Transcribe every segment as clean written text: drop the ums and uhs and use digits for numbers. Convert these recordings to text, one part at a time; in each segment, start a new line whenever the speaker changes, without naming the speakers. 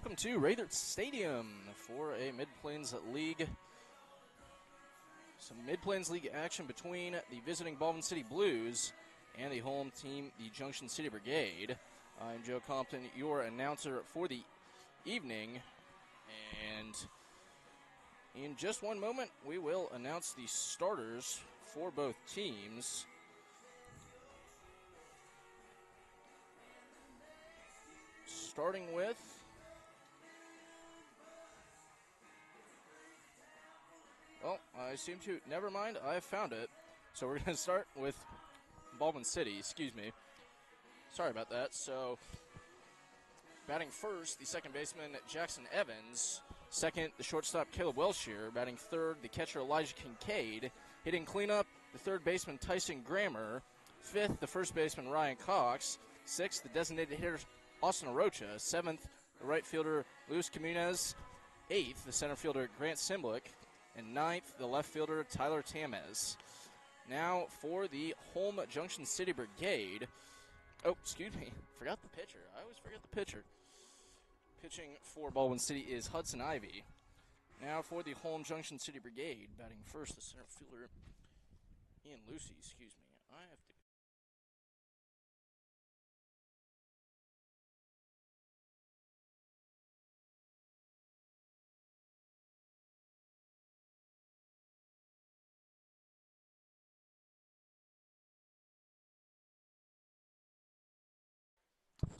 welcome to Raythert Stadium for a Mid-Plains League. Some Mid-Plains League action between the visiting Baldwin City Blues and the home team, the Junction City Brigade. I'm Joe Compton, your announcer for the evening, and in just one moment, we will announce the starters for both teams. Starting with I seem to, never mind, I found it. So we're going to start with Baldwin City, excuse me. Sorry about that. So batting first, the second baseman, Jackson Evans. Second, the shortstop, Caleb Welshire. Batting third, the catcher, Elijah Kincaid. Hitting cleanup, the third baseman, Tyson Grammer. Fifth, the first baseman, Ryan Cox. Sixth, the designated hitter, Austin Arocha. Seventh, the right fielder, Luis Comunez. Eighth, the center fielder, Grant Simblick. And ninth, the left fielder, Tyler Tamez. Now for the home Junction City Brigade. Oh, excuse me, forgot the pitcher. I always forget the pitcher. Pitching for Baldwin City is Hudson Ivy. Now for the home Junction City Brigade, batting first, the center fielder, Ian Lucy, excuse me. I have to.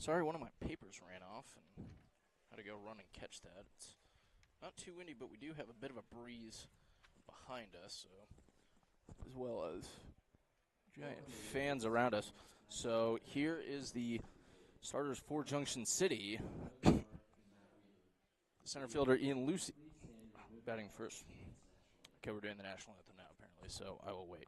Sorry, one of my papers ran off and had to go run and catch that. It's not too windy, but we do have a bit of a breeze behind us, so as well as giant fans around us. So here is the starters for Junction City. Center fielder Ian Lucy batting first. Okay, we're doing the national anthem now apparently, so I will wait.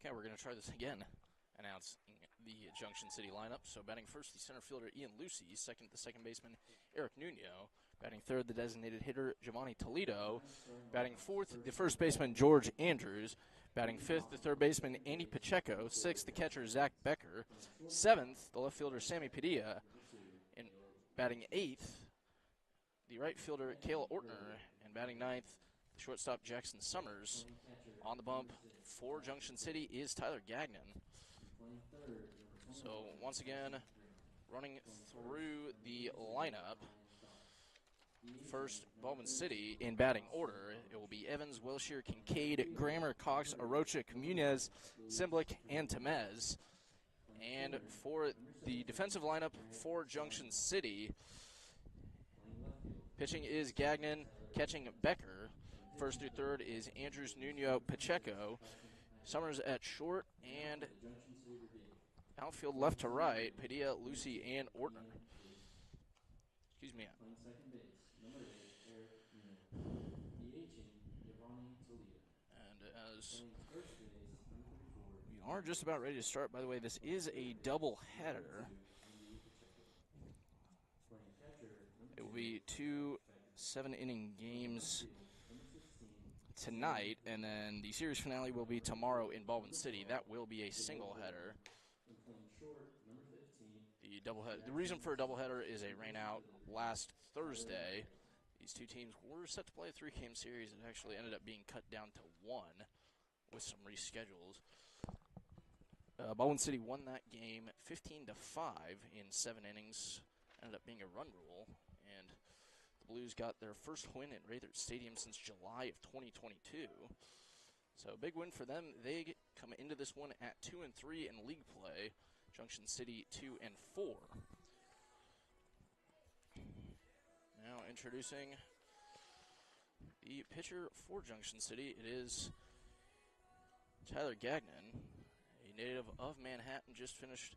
Okay, we're going to try this again. Announcing the Junction City lineup. So batting first, the center fielder Ian Lucy. Second, the second baseman Eric Nuno. Batting third, the designated hitter Giovanni Toledo. Batting fourth, the first baseman George Andrews. Batting fifth, the third baseman Andy Pacheco. Sixth, the catcher Zach Becker. Seventh, the left fielder Sammy Padilla. And batting eighth, the right fielder Kayla Ortner. And batting ninth, the shortstop Jackson Summers. On the bump for Junction City is Tyler Gagnon. So once again, running through the lineup. First, Baldwin City in batting order. It will be Evans, Welshire, Kincaid, Grammer, Cox, Arocha, Comunez, Simblick, and Tamez. And for the defensive lineup for Junction City, pitching is Gagnon, catching Becker. First through third is Andrews, Nuno, Pacheco. Summers at short, and outfield left to right, Padilla, Lucy, and Ortner. Excuse me. Blues. We are just about ready to start. By the way, this is a double header. It will be 2 7-inning games tonight, and then the series finale will be tomorrow in Baldwin City. That will be a single header. The reason for a doubleheader is a rainout last Thursday. These two teams were set to play a 3-game series. It actually ended up being cut down to 1 with some reschedules. Baldwin City won that game 15-5 in 7 innings. Ended up being a run rule, and the Blues got their first win at Rather Stadium since July of 2022. So a big win for them. They come into this one at 2-3 in league play. Junction City 2-4. Now introducing the pitcher for Junction City. It is Tyler Gagnon, a native of Manhattan, just finished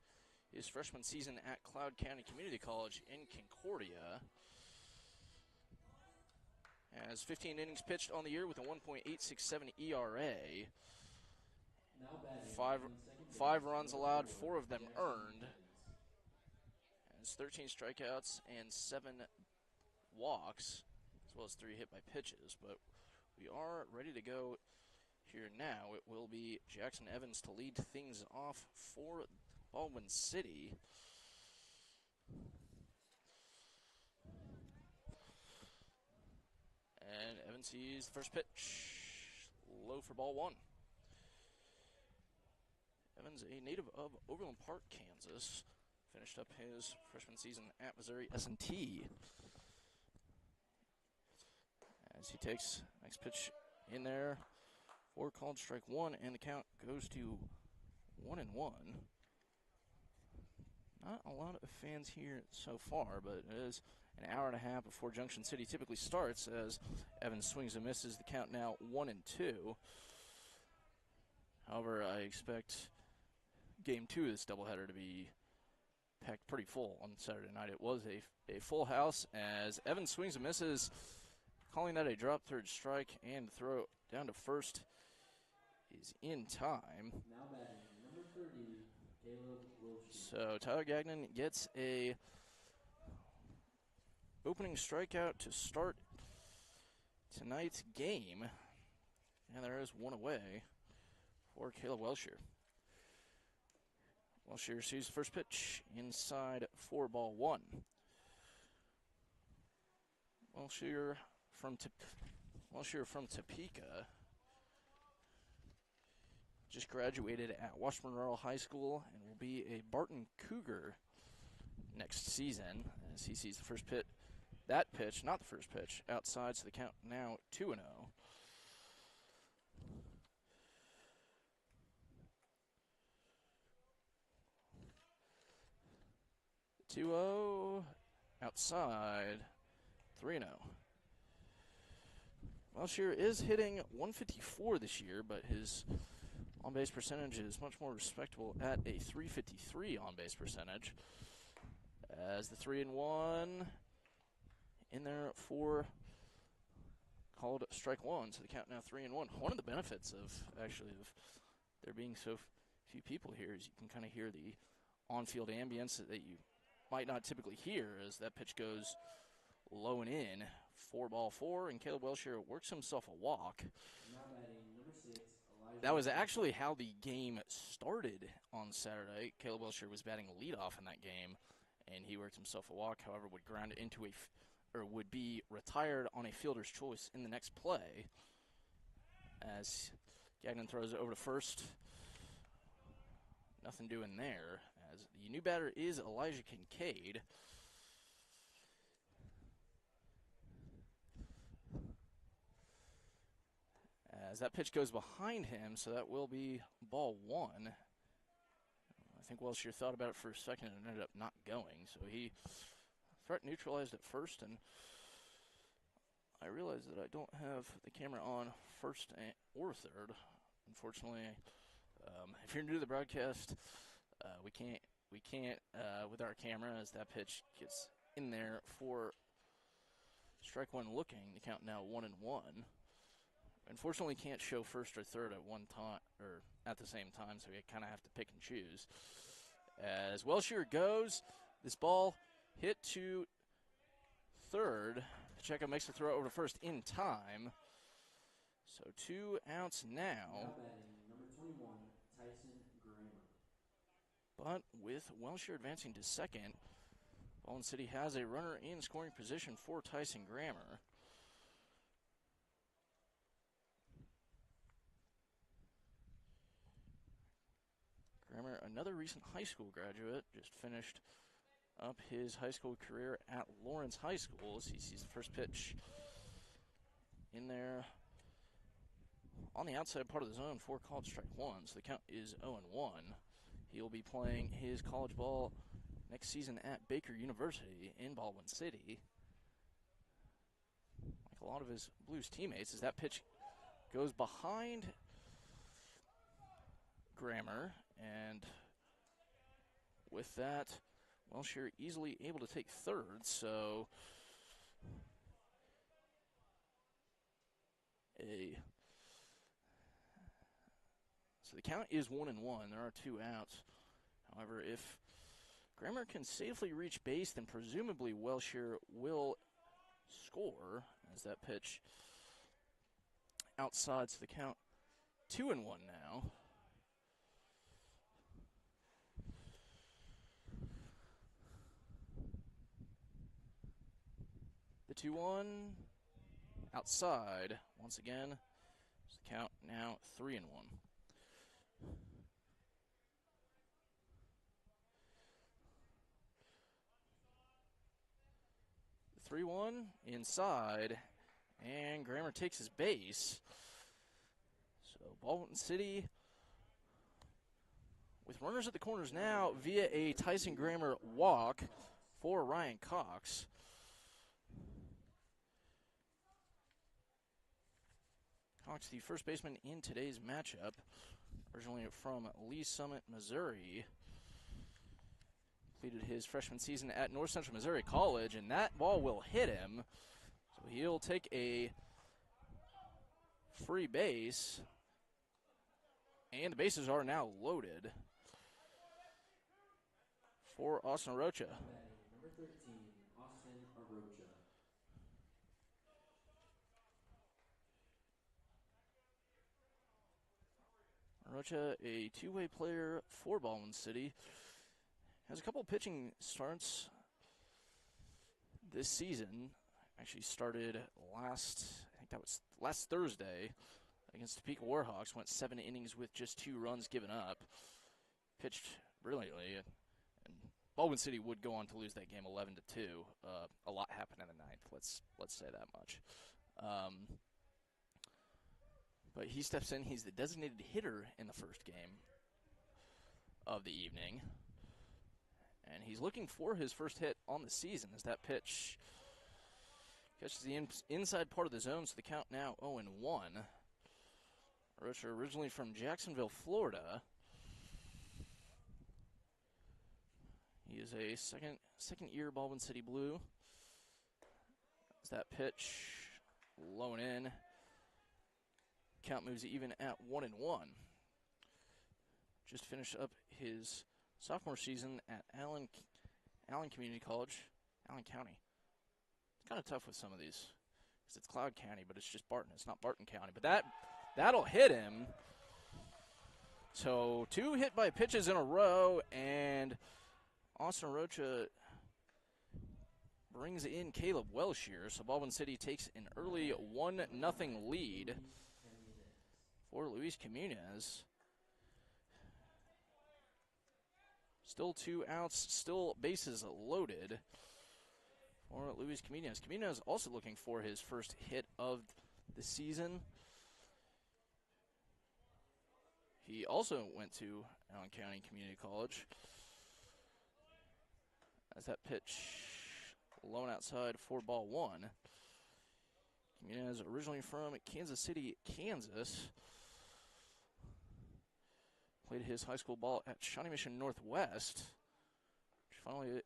his freshman season at Cloud County Community College in Concordia. Has 15 innings pitched on the year with a 1.867 ERA. Five runs allowed, 4 of them earned. Has 13 strikeouts and 7 walks, as well as 3 hit by pitches. But we are ready to go here now. It will be Jackson Evans to lead things off for Baldwin City. And Evans sees the first pitch. Low for ball 1. Evans, a native of Overland Park, Kansas, finished up his freshman season at Missouri S&T. As he takes next pitch in there for called strike 1, and the count goes to 1-1. Not a lot of fans here so far, but it is an hour and a half before Junction City typically starts, as Evans swings and misses. The count now 1-2. However, I expect Game 2 of this doubleheader to be packed pretty full on Saturday night. It was a full house, as Evans swings and misses, calling that a drop third strike, and the throw down to first is in time.
Now batting, number 30, Caleb Wilshire.
So Tyler Gagnon gets a opening strikeout to start tonight's game, and there is one away for Caleb Wilshire. Wilshire sees the first pitch inside for ball 1. Wilshire from Topeka. Just graduated at Washburn Rural High School and will be a Barton Cougar next season, as he sees the first pitch. That pitch, not the first pitch, outside, so the count now 2-0. 2-0, outside, 3-0. Wilshire is hitting 154 this year, but his on-base percentage is much more respectable at a 353 on-base percentage. As the 3-1 in there for called strike 1, so the count now 3-1. One of the benefits of there being so few people here is you can kind of hear the on-field ambience that you might not typically hear, as that pitch goes low and in for ball 4, and Caleb Wilshire works himself a walk.
Now batting, number 6, Elijah.
That was actually how the game started on Saturday. Caleb Wilshire was batting leadoff in that game, and he worked himself a walk. However, would ground it into would be retired on a fielder's choice in the next play, as Gagnon throws it over to first. Nothing doing there, as the new batter is Elijah Kincaid. As that pitch goes behind him, so that will be ball 1. I think Wilshire thought about it for a second and ended up not going, so he threat neutralized at first, and I realized that I don't have the camera on first or third. Unfortunately, if you're new to the broadcast, we can't with our camera, as that pitch gets in there for strike 1 looking. The count now 1-1. Unfortunately, can't show first or third at one time or at the same time, so we kind of have to pick and choose. As Welshier goes, this ball hit to third. Pacheco makes the throw over to first in time. So 2 outs
Now
now.
batting number 21, Tyson Grammer.
But with Welshier advancing to second, Baldwin City has a runner in scoring position for Tyson Grammer. Grammer, another recent high school graduate, just finished up his high school career at Lawrence High School. As he sees the first pitch in there on the outside part of the zone for called strike one. So the count is 0-1. He'll be playing his college ball next season at Baker University in Baldwin City. Like a lot of his Blues teammates, as that pitch goes behind Grammer, and with that, Welshier easily able to take third, so the count is 1-1. There are 2 outs. However, if Grammer can safely reach base, then presumably Welshier will score as that pitch outside, so the count 2-1 now. The 2-1 outside once again. So the count now 3-1. The 3-1 inside, and Grammer takes his base. So Baldwin City with runners at the corners now via a Tyson Grammer walk for Ryan Cox. Cox, the first baseman in today's matchup, originally from Lee Summit, Missouri. Completed his freshman season at North Central Missouri College, and that ball will hit him. So he'll take a free base, and the bases are now loaded for Austin Arocha.
Now batting number 13, Austin Arocha.
Arocha, a two-way player for Baldwin City, has a couple pitching starts this season. Actually started last Thursday against Topeka Warhawks. Went 7 innings with just 2 runs given up. Pitched brilliantly, and Baldwin City would go on to lose that game 11-2. A lot happened in the ninth. Let's say that much. But he steps in. He's the designated hitter in the first game of the evening. And he's looking for his first hit on the season as that pitch catches the inside part of the zone, so the count now 0-1. Arocha, originally from Jacksonville, Florida. He is a second-year Baldwin City Blue. As that pitch low and in. Count moves even at 1-1. Just finished up his sophomore season at Allen Community College, Allen County. It's kind of tough with some of these because it's Cloud County, but it's just Barton. It's not Barton County, but that'll hit him. So 2 hit by pitches in a row, and Austin Arocha brings in Caleb Welshier. So Baldwin City takes an early 1-0 lead for Luis Comunez. Still 2 outs, still bases loaded for Luis Comunez. Comunez also looking for his first hit of the season. He also went to Allen County Community College. As that pitch low and outside for ball 1. Comunez originally from Kansas City, Kansas. Played his high school ball at Shawnee Mission Northwest, which funnily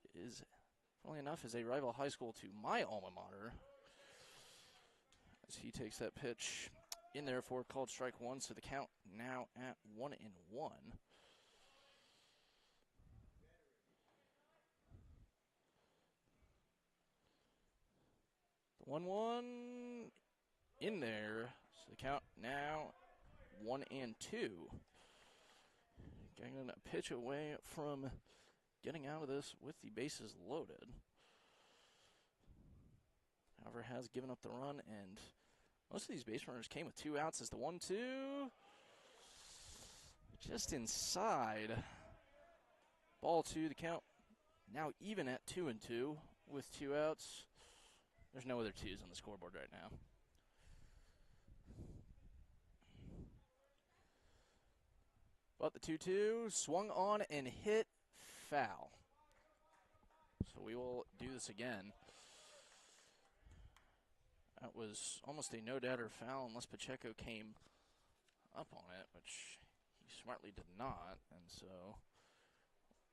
enough is a rival high school to my alma mater. As he takes that pitch in there for called strike one, so the count now at 1-1. The 1-1 in there, so the count now 1-2. Getting a pitch away from getting out of this with the bases loaded. However, has given up the run, and most of these base runners came with 2 outs as the 1-2. Just inside. Ball 2, the count now even at 2-2 with 2 outs. There's no other 2s on the scoreboard right now. But the 2-2 swung on and hit foul. So we will do this again. That was almost a no-doubter foul unless Pacheco came up on it, which he smartly did not. And so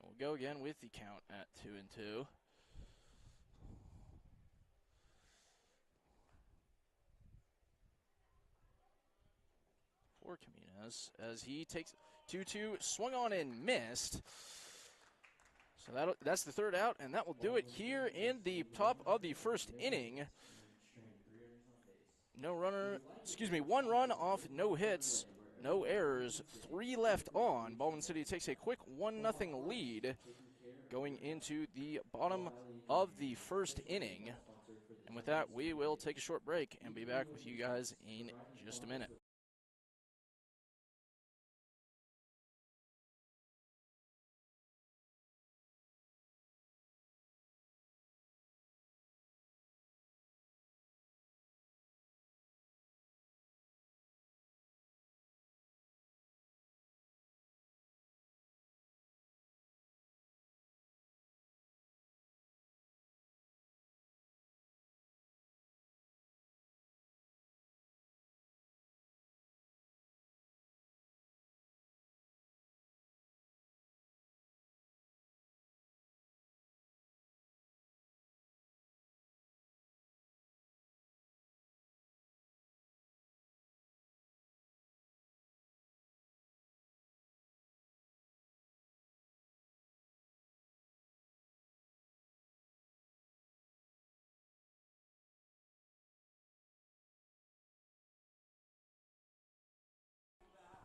we'll go again with the count at 2-2. For Caminez as he takes 2-2, swung on and missed. So that's the 3rd out, and that will do it here in the top of the 1st inning. One run off, no hits, no errors, 3 left on. Baldwin City takes a quick 1-0 lead going into the bottom of the 1st inning. And with that, we will take a short break and be back with you guys in just a minute.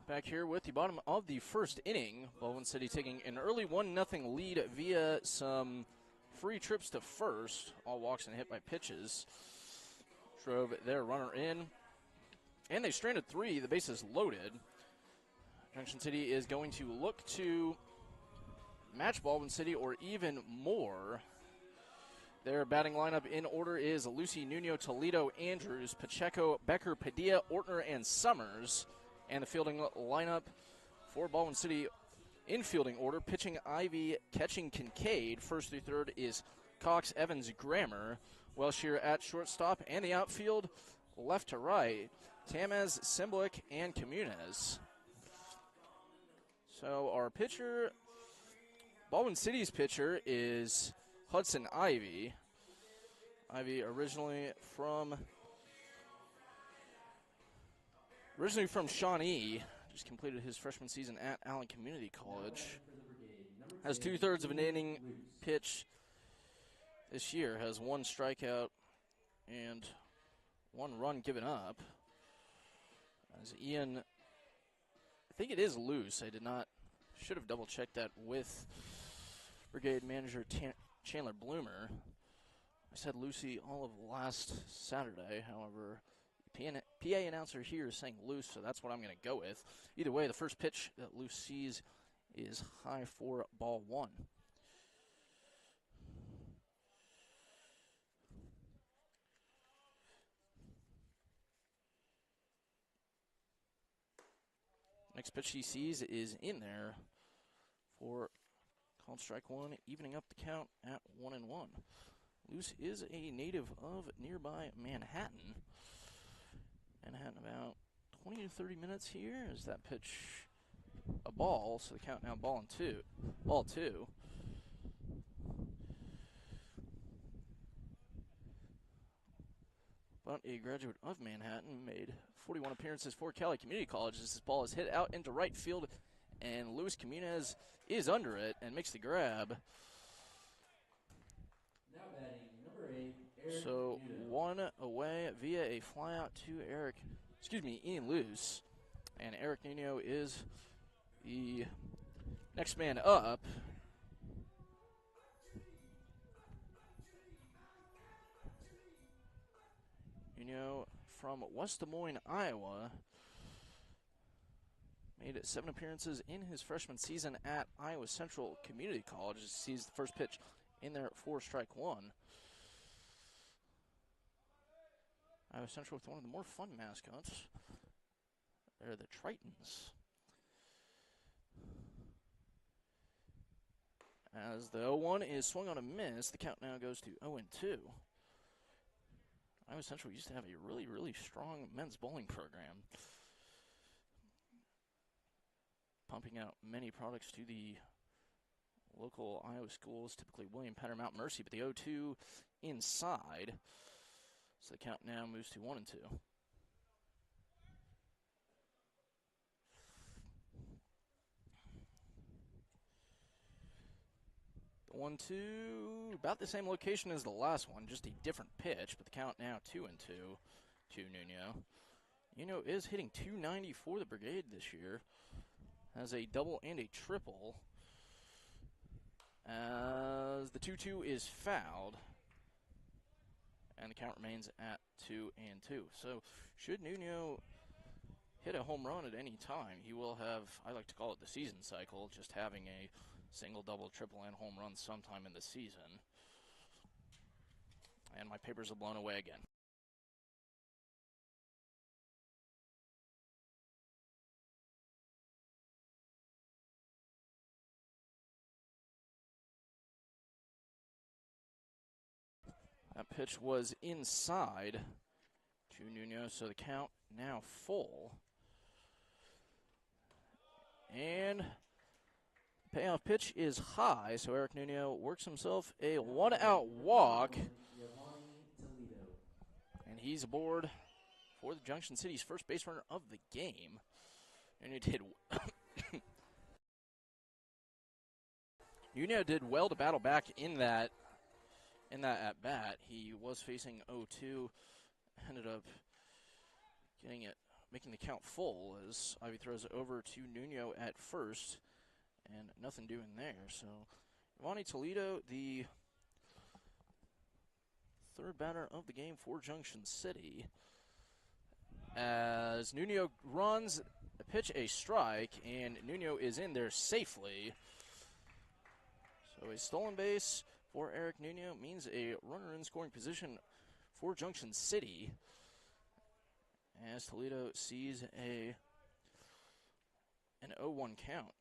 Back here with the bottom of the 1st inning. Baldwin City taking an early 1-0 lead via some free trips to first. All walks and hit by pitches. Drove their runner in. And they stranded 3. The bases loaded. Junction City is going to look to match Baldwin City or even more. Their batting lineup in order is Lucy, Nuno, Toledo, Andrews, Pacheco, Becker, Padilla, Ortner, and Summers. And the fielding lineup for Baldwin City in fielding order, pitching Ivy, catching Kincaid. 1st through 3rd is Cox, Evans, Grammer. Welshier at shortstop, and the outfield left to right, Tamez, Simblick, and Camunez. So our pitcher, Baldwin City's pitcher, is Hudson Ivy. Ivy originally from Shawnee, just completed his freshman season at Allen Community College. Has 2/3 of an inning pitch this year, has 1 strikeout and 1 run given up. As Ian, I think it is loose. Should have double checked that with Brigade manager Chandler Bloomer. I said Lucy all of last Saturday, however, PA announcer here is saying loose, so that's what I'm going to go with. Either way, the first pitch that Luce sees is high for ball 1. Next pitch he sees is in there for called strike 1, evening up the count at 1-1. Luce is a native of nearby Manhattan. Manhattan about 20 to 30 minutes here. Is that pitch a ball? So the count now ball 2. but a graduate of Manhattan, made 41 appearances for Cali Community College as this ball is hit out into right field, and Luis Comunez is under it and makes the grab.
Now batting, number 8, Eric
So
Nudo.
one away via a flyout to Ian Luce. And Eric Nuno is the next man up. Nuno from West Des Moines, Iowa. Made 7 appearances in his freshman season at Iowa Central Community College. Sees the first pitch in there for strike 1. Iowa Central with one of the more fun mascots. They're the Tritons. As the 0-1 is swung on a miss, the count now goes to 0-2. Iowa Central used to have a really, really strong men's bowling program, pumping out many products to the local Iowa schools, typically William Penn or Mount Mercy, but the 0-2 inside. So the count now moves to 1-2. The 1-2, about the same location as the last one, just a different pitch, but the count now 2-2 to Nuno. Nuno is hitting .290 for the Brigade this year. Has a double and a triple. As the 2-2 is fouled, and the count remains at 2-2. So should Nuno hit a home run at any time, he will have, I like to call it the season cycle, just having a single, double, triple, and home run sometime in the season. And my papers are blown away again. That pitch was inside to Nuno, so the count now full. And payoff pitch is high, so Eric Nuno works himself a one-out walk. And he's aboard for the Junction City's first base runner of the game. And Nuno did well to battle back in that at bat. He was facing 0-2, ended up making the count full as Ivy throws it over to Nuno at first, and nothing doing there. So Giovanni Toledo, the third batter of the game for Junction City, as Nuno runs a pitch, a strike, and Nuno is in there safely. So a stolen base for Eric Nuno means a runner in scoring position for Junction City, as Toledo sees an 0-1 count.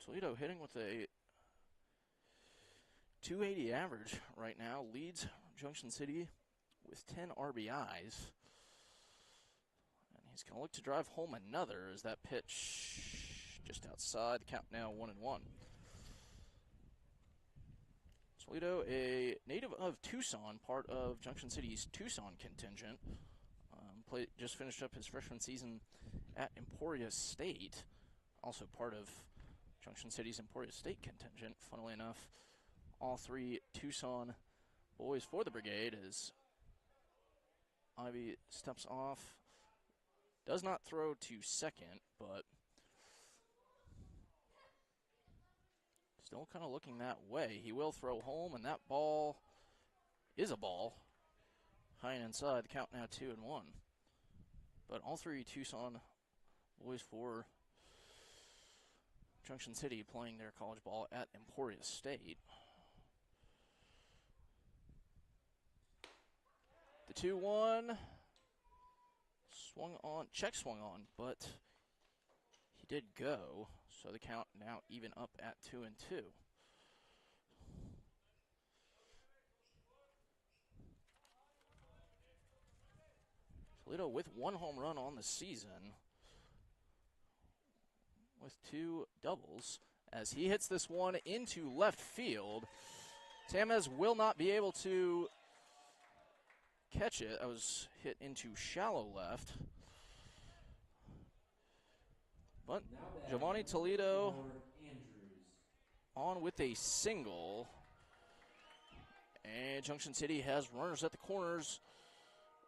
Toledo hitting with a .280 average right now, leads Junction City with 10 RBIs. And he's going to look to drive home another as that pitch just outside, the count now 1-1. Toledo, a native of Tucson, part of Junction City's Tucson contingent. Just finished up his freshman season at Emporia State, also part of Junction City's Emporia State contingent. Funnily enough, all 3 Tucson boys for the Brigade as Ivy steps off. Does not throw to second, but still kind of looking that way. He will throw home, and that ball is a ball. High and inside, the count now 2-1. But all 3 Tucson boys for Junction City playing their college ball at Emporia State. The 2-1 swung on, swung on, but he did go. So the count now even up at 2-2. Toledo with 1 home run on the season, with 2 doubles, as he hits this one into left field. Tamez will not be able to catch it. I was hit into shallow left. But Giovanni Toledo on with a single. And Junction City has runners at the corners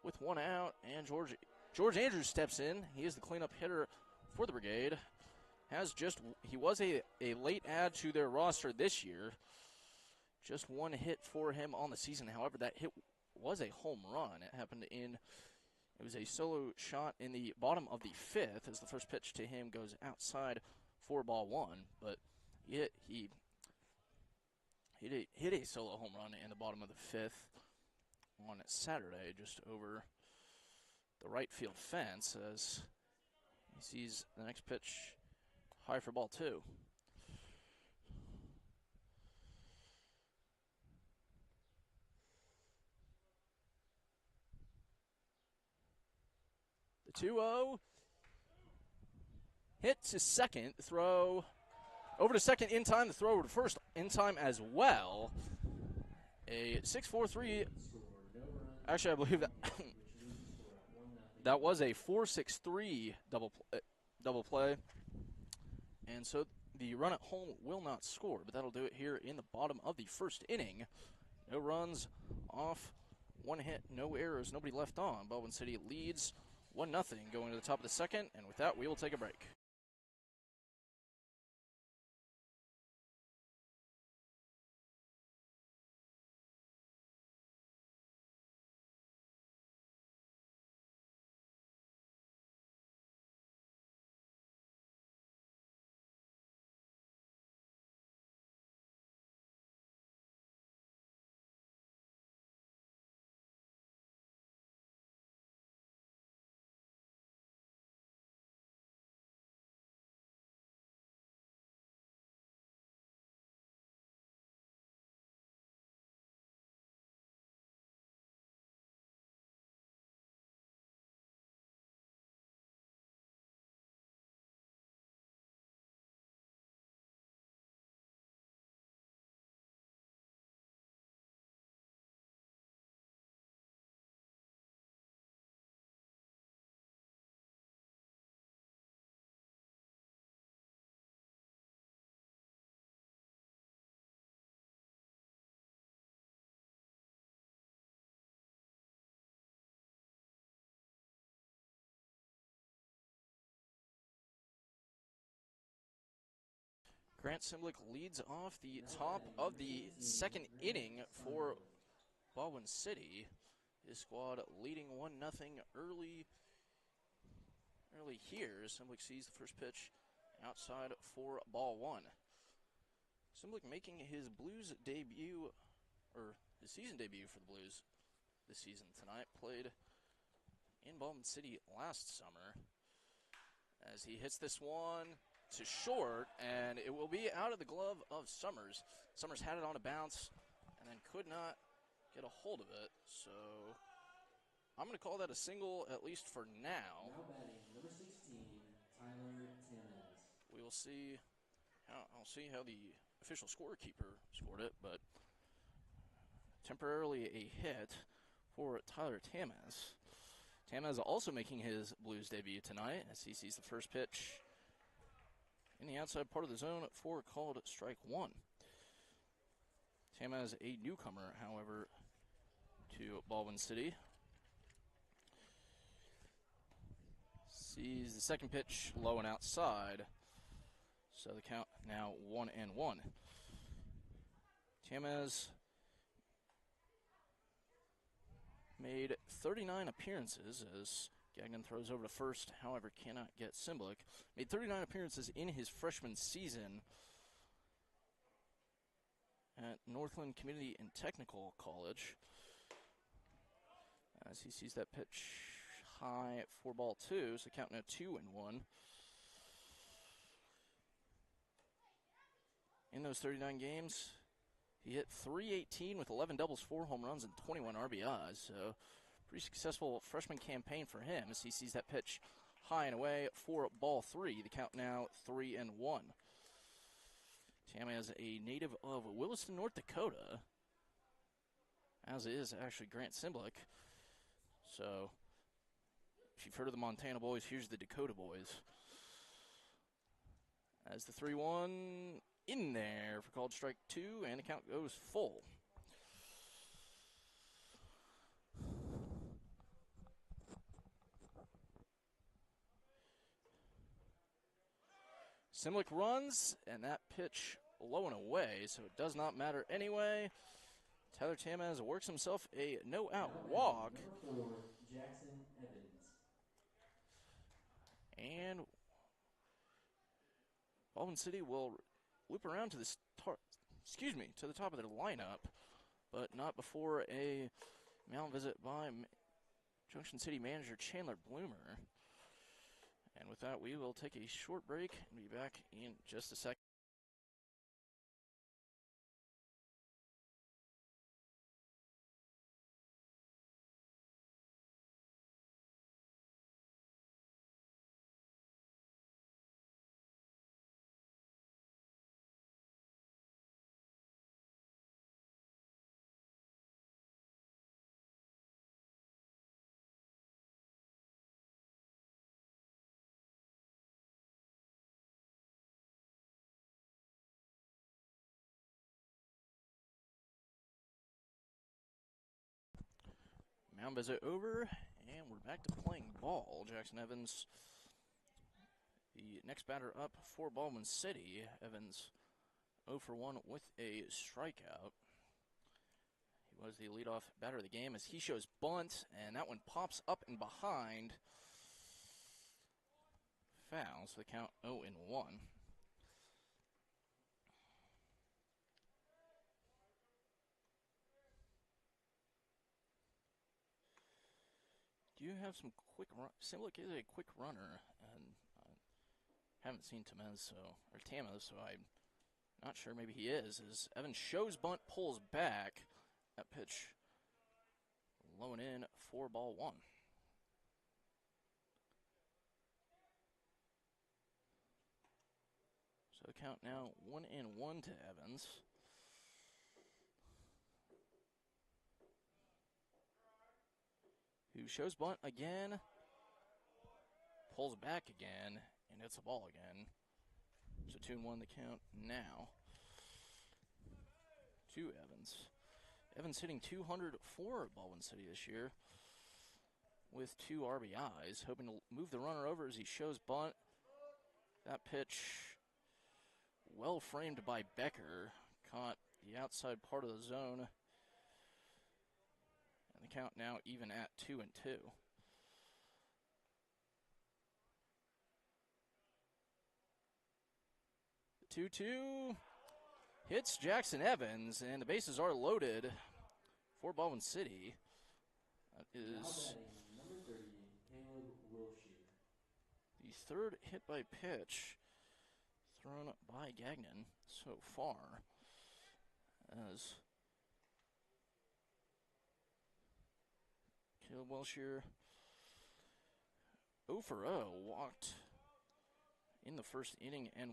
with one out. And George Andrews steps in. He is the cleanup hitter for the Brigade. He was a late add to their roster this year. Just one hit for him on the season. However, that hit was a home run. It was a solo shot in the bottom of the fifth as the first pitch to him goes outside for ball one. But he hit a solo home run in the bottom of the fifth on Saturday, just over the right field fence as he sees the next pitch high for ball two. The 2-0 hit to second, the throw over to second in time, the throw over to first in time as well. A 6-4-3. Actually, I believe that was a 4-6-3 double play. And so the run at home will not score, but that'll do it here in the bottom of the first inning. No runs off, one hit, no errors, nobody left on. Baldwin City leads 1-0 going to the top of the second, and with that, we will take a break. Grant Simblick leads off the top of the second inning for Baldwin City. His squad leading 1-0 early here. Simblick sees the first pitch outside for ball one. Simblick making his Blues debut, or his season debut for the Blues this season tonight. Played in Baldwin City last summer as he hits this one to short, and it will be out of the glove of Summers. Summers had it on a bounce and then could not get a hold of it, so I'm going to call that a single, at least for now.
Now batting, number 16, Tyler Timmons.
We will see I'll see how the official scorekeeper scored it, but temporarily a hit for Tyler Tamaz. Tamaz also making his Blues debut tonight as he sees the first pitch in the outside part of the zone for called strike one. Tamaz, a newcomer, however, to Baldwin City. Sees the second pitch low and outside. So the count now 1-1. Tamaz made 39 appearances as Gagnon throws over to first, however cannot get Simblick. Made 39 appearances in his freshman season at Northland Community and Technical College. As he sees that pitch high for ball two, so count now 2-1. In those 39 games, he hit .318 with 11 doubles, 4 home runs, and 21 RBIs. So pretty successful freshman campaign for him as he sees that pitch high and away for ball three. The count now 3-1. Tamaz, a native of Williston, North Dakota, as is actually Grant Simblick. So, if you've heard of the Montana boys, here's the Dakota boys. As the 3-1 in there for called strike 2, and the count goes full. Simlick runs, and that pitch low and away, so it does not matter anyway. Tyler Tamaz works himself a no-out walk.
Number 4, Jackson Evans.
And Baldwin City will loop around to the to the top of their lineup, but not before a mound visit by Junction City manager Chandler Bloomer. And with that, we will take a short break and be back in just a second. Mound visit over, and we're back to playing ball. Jackson Evans, the next batter up for Baldwin City. Evans 0 for 1 with a strikeout. He was the leadoff batter of the game as he shows bunt, and that one pops up and behind. Foul, so the count 0-1. Do you have some quick run? Simlick is a quick runner, and I haven't seen Tamaz, so I'm not sure. Maybe he is. As Evans shows bunt, pulls back. That pitch low and in for ball 1. So the count now 1-1 to Evans. Who shows bunt again, pulls back again, and hits the ball again. So 2-1 the count now to Evans. Evans hitting .200 for Baldwin City this year with 2 RBIs, hoping to move the runner over as he shows bunt. That pitch, well framed by Becker, caught the outside part of the zone. And the count now even at 2-2. 2-2 hits Jackson Evans, and the bases are loaded for Baldwin City. That is
number 30, Caleb Wilshire.
The third hit by pitch thrown by Gagnon so far, as Caleb Wilshire 0 for 0 walked in the first inning and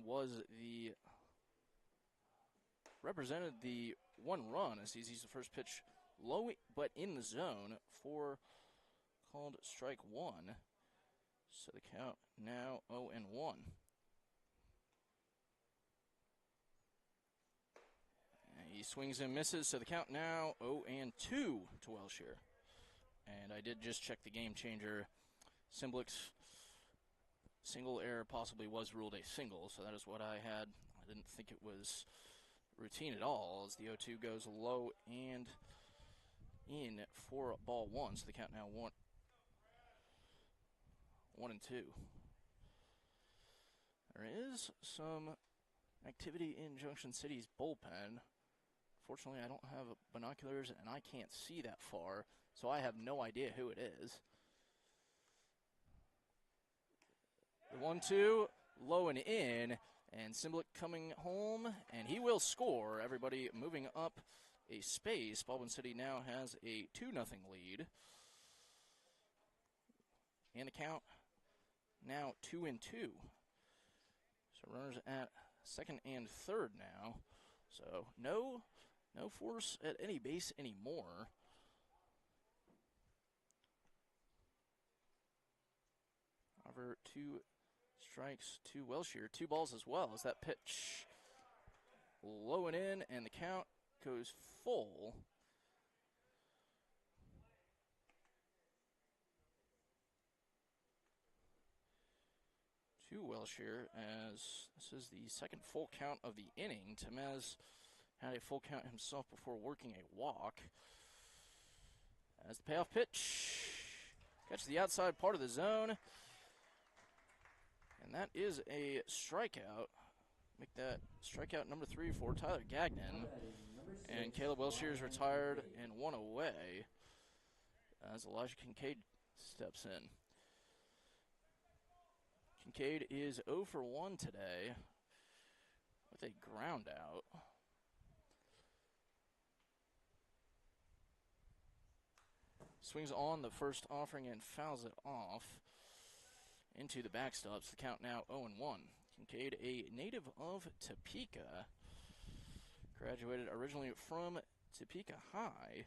represented the 1 run as he sees the first pitch low but in the zone for called strike 1. So the count now 0-1. He swings and misses, so the count now 0-2 to Wilshire. And I did just check the game changer. Simlick's single error possibly was ruled a single, so that is what I had. I didn't think it was routine at all, as the 0-2 goes low and in for ball 1. So the count now 1-2. There is some activity in Junction City's bullpen. Fortunately, I don't have binoculars and I can't see that far, so I have no idea who it is. The 1-2, low and in, and Simlick coming home, and he will score. Everybody moving up a space. Baldwin City now has a 2-0 lead. And the count now 2-2. So runners at second and third now. So no force at any base anymore. Cover 2 strikes to Wilshire. 2 balls as well as that pitch low and in, and the count goes full. To Wilshire, as this is the second full count of the inning. Temez had a full count himself before working a walk. As the payoff pitch catches the outside part of the zone, and that is a strikeout. Make that strikeout number 3 for Tyler Gagnon. And Caleb Wilshire is retired and 1 away as Elijah Kincaid steps in. Kincaid is 0 for 1 today with a ground out. Swings on the first offering and fouls it off into the backstops. The count now 0-1. Kincaid, a native of Topeka, graduated originally from Topeka High.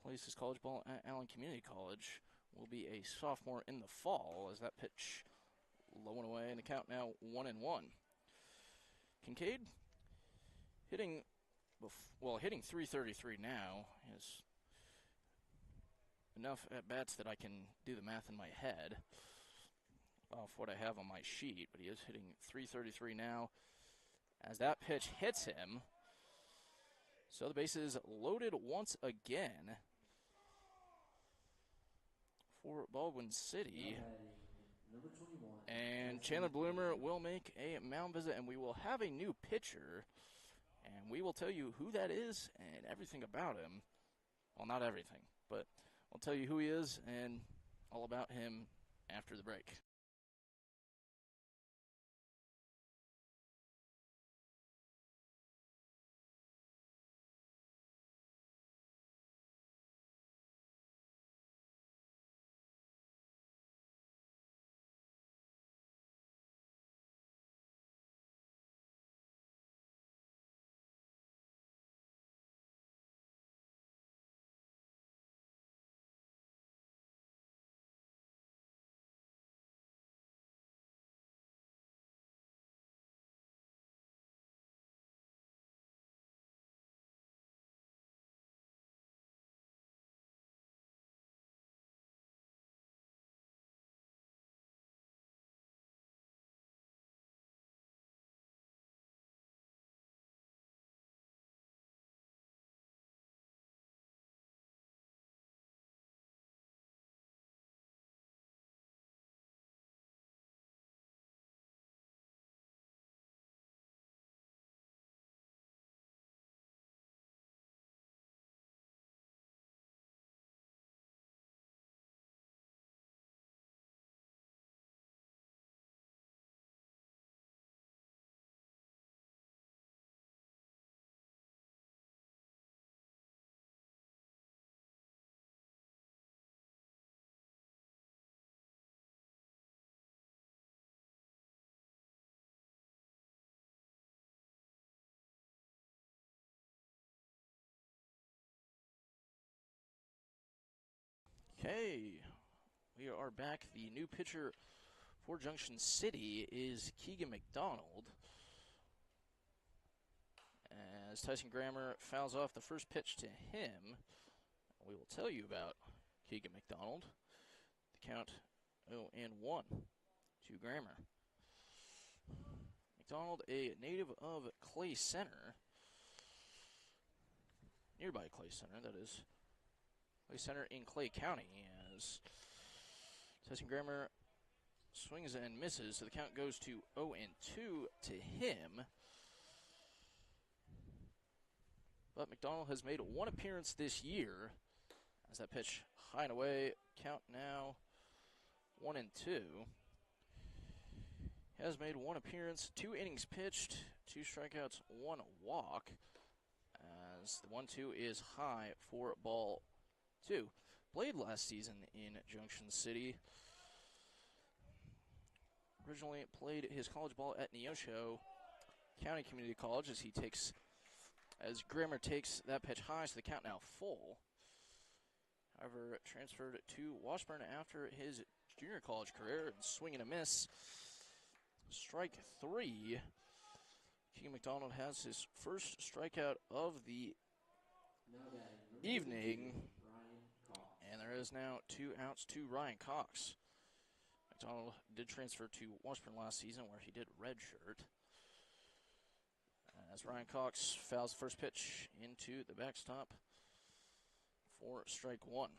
Plays his college ball at Allen Community College. Will be a sophomore in the fall as that pitch low and away, and the count now 1-1. Kincaid hitting 333 now. He has enough at bats that I can do the math in my head off what I have on my sheet, but he is hitting 333 now as that pitch hits him. So the bases loaded once again for Baldwin City.
Number 21.
And Chandler Bloomer will make a mound visit, and we will have a new pitcher. And we will tell you who that is and everything about him. Well, not everything, but I'll tell you who he is and all about him after the break. Okay, we are back. The new pitcher for Junction City is Keegan McDonald. As Tyson Grammer fouls off the first pitch to him, we will tell you about Keegan McDonald. The count 0-1 to Grammer. McDonald, a native of Clay Center. Nearby Clay Center, that is. Clay Center in Clay County, as Tyson Grammer swings and misses, so the count goes to 0-2 to him. But McDonald has made 1 appearance this year, as that pitch high and away. Count now 1-2. Has made 1 appearance, 2 innings pitched, 2 strikeouts, 1 walk, as the 1-2 is high for ball 2. Played last season in Junction City. Originally played his college ball at Neosho County Community College as Grammer takes that pitch high, so the count now full. However, transferred to Washburn after his junior college career. Swing and a miss. Strike 3. Keegan McDonald has his first strikeout of the evening. And there is now 2 outs to Ryan Cox. McDonald did transfer to Washburn last season where he did redshirt. As Ryan Cox fouls the first pitch into the backstop for strike 1.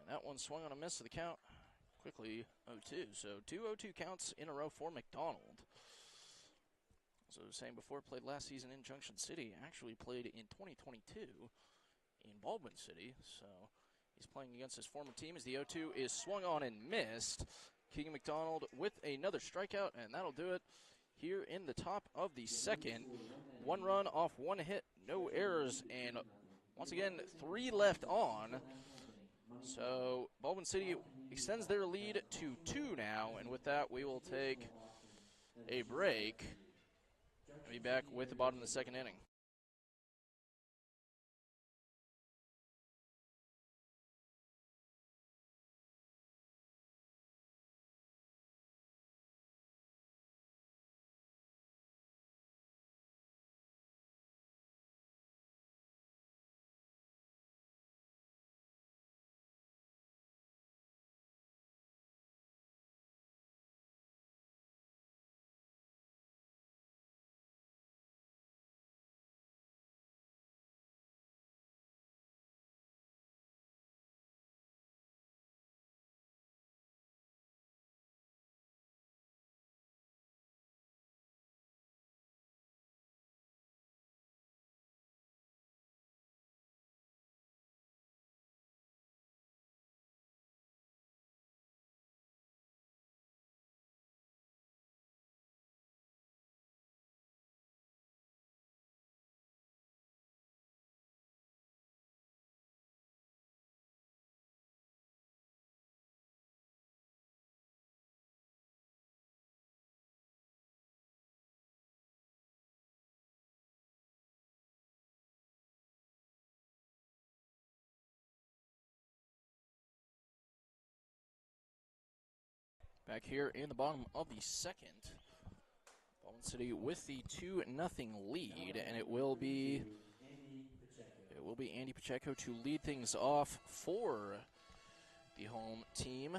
And that one swung on a miss to the count. Quickly 0-2. So 2 0-2 counts in a row for McDonald. As I was saying before, played last season in Junction City. Actually played in 2022 in Baldwin City. So he's playing against his former team as the 0-2 is swung on and missed. Keegan McDonald with another strikeout, and that'll do it here in the top of the second. 1 run off 1 hit, no errors, and once again, 3 left on. So Baldwin City extends their lead to 2 now, and with that, we will take a break and be back with the bottom of the second inning. Back here in the bottom of the second, Baldwin City with the 2-0 lead, and it will be Andy Pacheco to lead things off for the home team,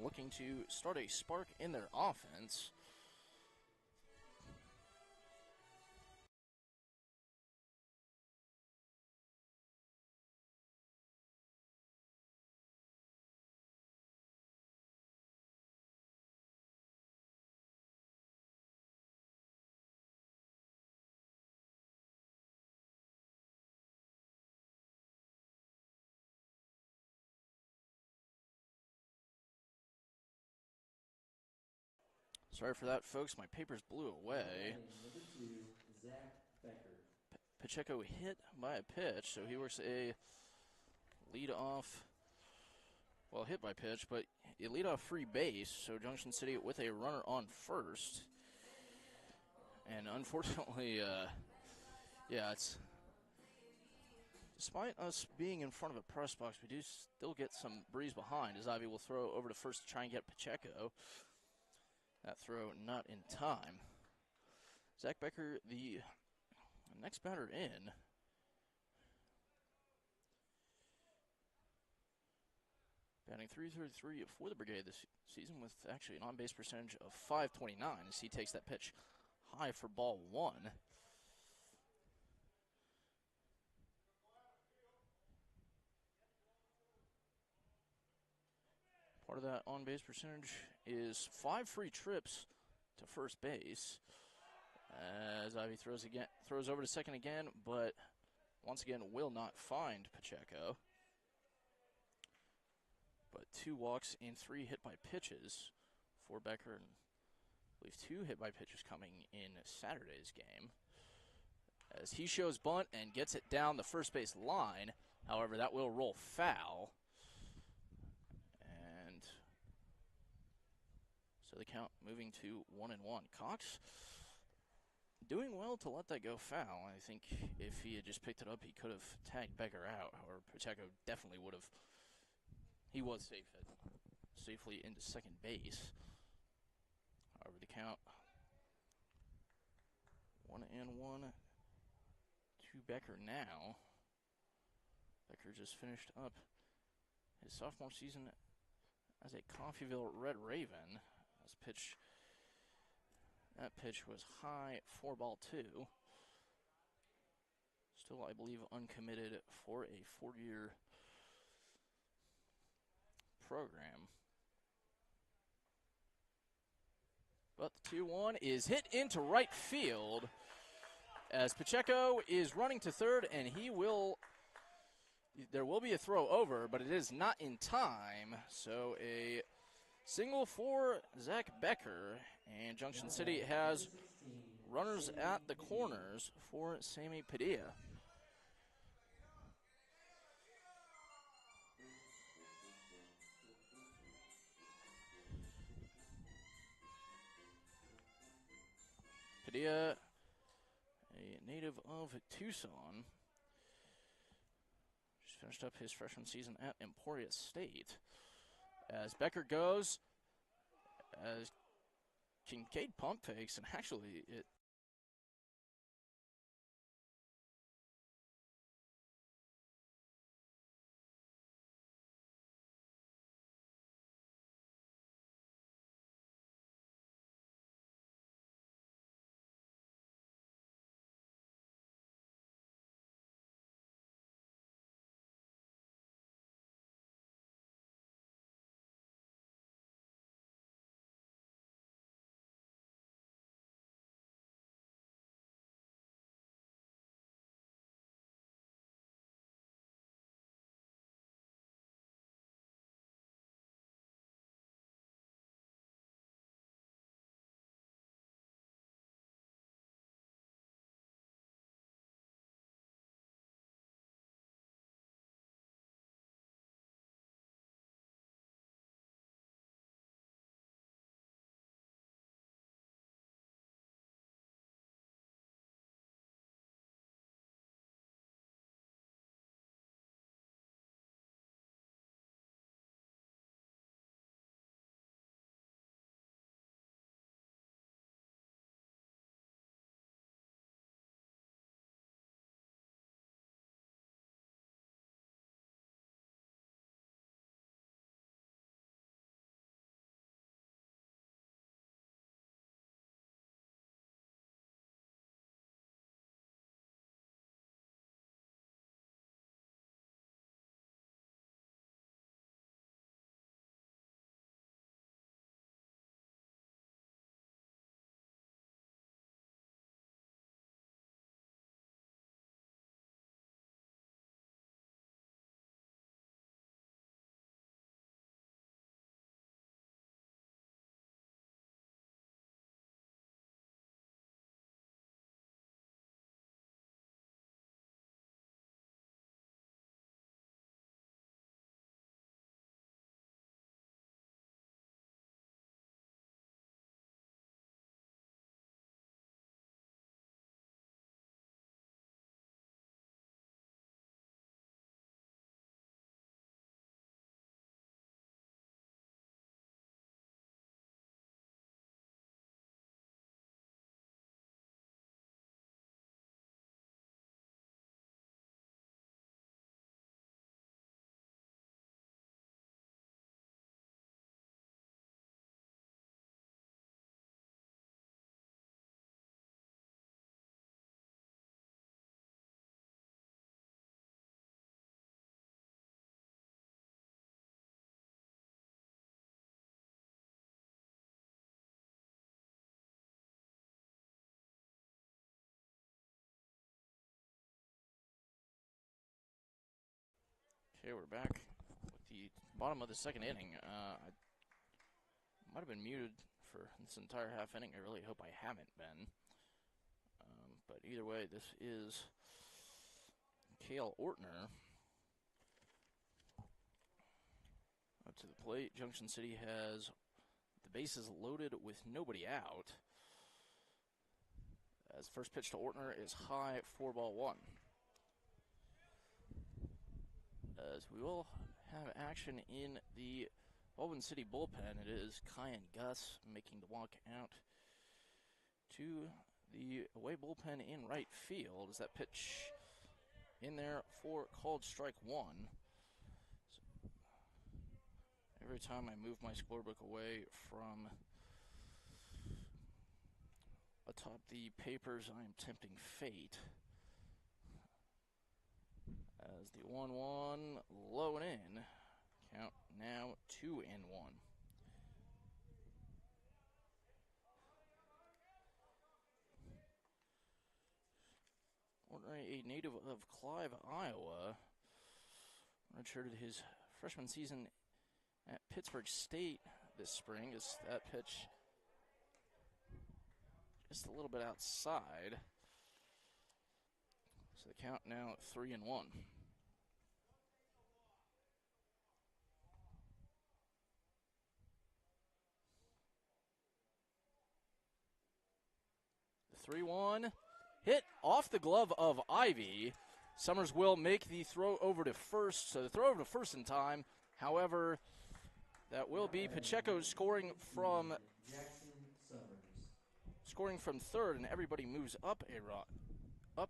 looking to start a spark in their offense. Sorry for that, folks. My papers blew away. Pacheco hit by a pitch, so he works a lead-off, well, hit by pitch, but a lead-off free base, so Junction City with a runner on first. And unfortunately, it's despite us being in front of a press box, we do still get some breeze behind as Ivy will throw over to first to try and get Pacheco. That throw not in time. Zach Becker, the next batter in. Batting .333 for the Brigade this season with actually an on-base percentage of .529 as he takes that pitch high for ball 1. Part of that on-base percentage is 5 free trips to first base. As Ivy throws over to second again, but once again will not find Pacheco. But 2 walks and 3 hit by pitches for Becker, and I believe 2 hit by pitches coming in Saturday's game. As he shows bunt and gets it down the first base line, however, that will roll foul. So the count moving to 1-1. Cox doing well to let that go foul. I think if he had just picked it up, he could have tagged Becker out, or Pacheco definitely would have. He was safely into second base. However, the count 1-1 to Becker now. Becker just finished up his sophomore season as a Coffeyville Red Raven. That pitch was high, 4-2. Still, I believe, uncommitted for a 4-year program. But the 2-1 is hit into right field as Pacheco is running to third, and there will be a throw over, but it is not in time. So a single for Zach Becker, and Junction City has runners at the corners for Sammy Padilla. Padilla, a native of Tucson, just finished up his freshman season at Emporia State. As Becker goes, as Kincaid pump fakes, and actually it Okay, we're back with the bottom of the second inning. I might have been muted for this entire half inning. I really hope I haven't been. But either way, this is Cale Ortner up to the plate. Junction City has the bases loaded with nobody out. As first pitch to Ortner is high, 4-1. As we will have action in the Baldwin City bullpen. It is Kai and Gus making the walk out to the away bullpen in right field. Is that pitch in there for called strike one? So every time I move my scorebook away from atop the papers, I am tempting fate. As the 1-1 low and in. Count now 2-1. Ortner, a native of Clive, Iowa, redshirted his freshman season at Pittsburgh State this spring. Is that pitch just a little bit outside? So the count now 3-1. The 3-1 hit off the glove of Ivy. Summers will make the throw over to first. So the throw over to first in time. However, that will be Pacheco scoring from third, and everybody moves up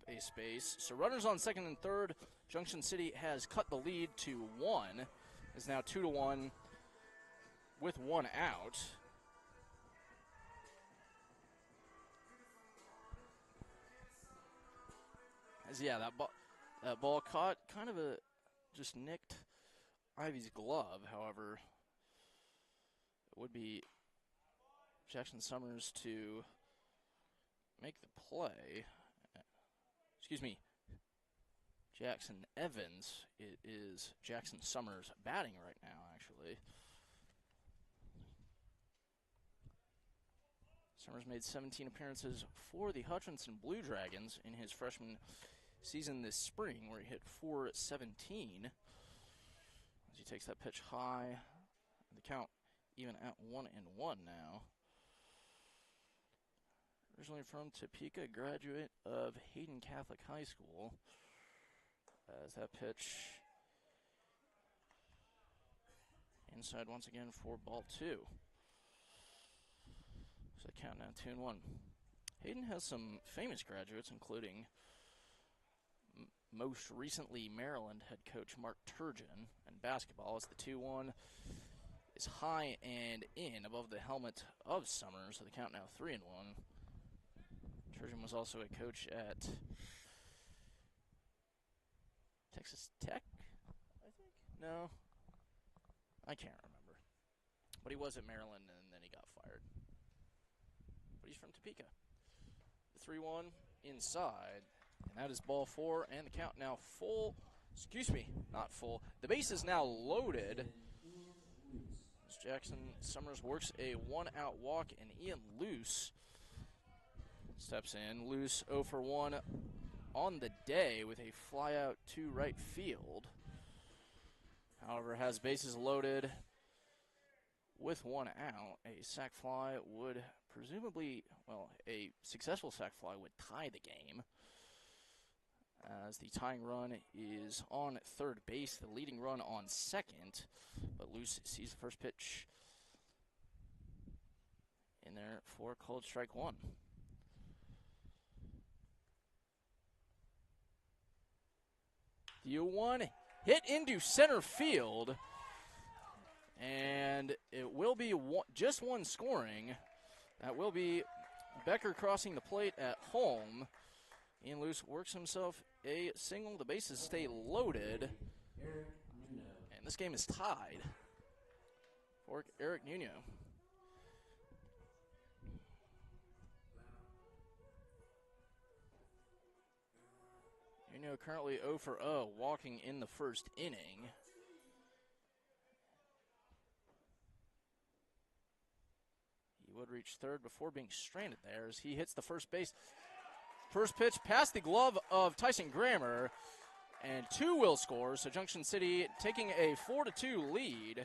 a space. So runners on second and third. Junction City has cut the lead to 1. It's now 2-1 with 1 out. As yeah, that ball caught kind of just nicked Ivy's glove. However, it would be Jackson Summers to make the play. Excuse me, Jackson Evans. It is Jackson Summers batting right now, actually. Summers made 17 appearances for the Hutchinson Blue Dragons in his freshman season this spring, where he hit .417. As he takes that pitch high, the count even at 1-1 now. Originally from Topeka, graduate of Hayden Catholic High School. As that pitch inside once again for ball 2. So count now 2-1. Hayden has some famous graduates, including most recently Maryland head coach Mark Turgeon. And basketball, as the 2-1 is high and in above the helmet of Summers. So the count now 3-1. Turgeon was also a coach at Texas Tech, I think? No, I can't remember. But he was at Maryland, and then he got fired. But he's from Topeka. The 3-1 inside, and that is ball 4, and the count now full. Excuse me, not full. The base is now loaded. As Jackson Summers works a 1-out walk, and Ian Luce steps in. Luce 0 for 1 on the day with a fly out to right field. However, has bases loaded with 1 out. A sac fly would presumably, well, a successful sac fly would tie the game, as the tying run is on third base, the leading run on second. But Luce sees the first pitch in there for called strike 1. The 0-1 hit into center field, and it will be just one scoring. That will be Becker crossing the plate at home. Ian Luce works himself a single. The bases stay loaded, and this game is tied for Eric Nuno. Nuno currently 0 for 0, walking in the first inning. He would reach third before being stranded there as he hits the first base. First pitch past the glove of Tyson Grammer, and 2 will score. So Junction City taking a 4-2 lead.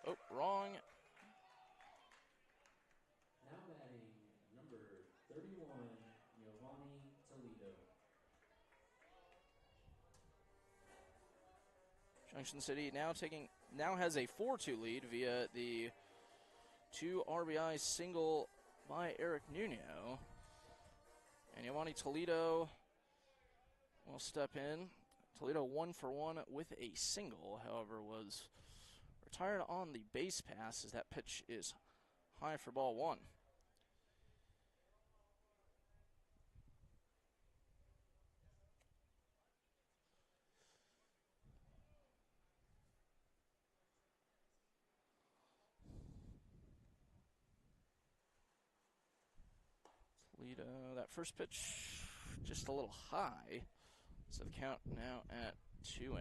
Oh, wrong. Junction City now has a 4-2 lead via the 2 RBI single by Eric Nuno. And Giovanni Toledo will step in. Toledo 1 for 1 with a single, however, was retired on the base pass as that pitch is high for ball 1. Toledo, that first pitch just a little high. So the count now at 2-0.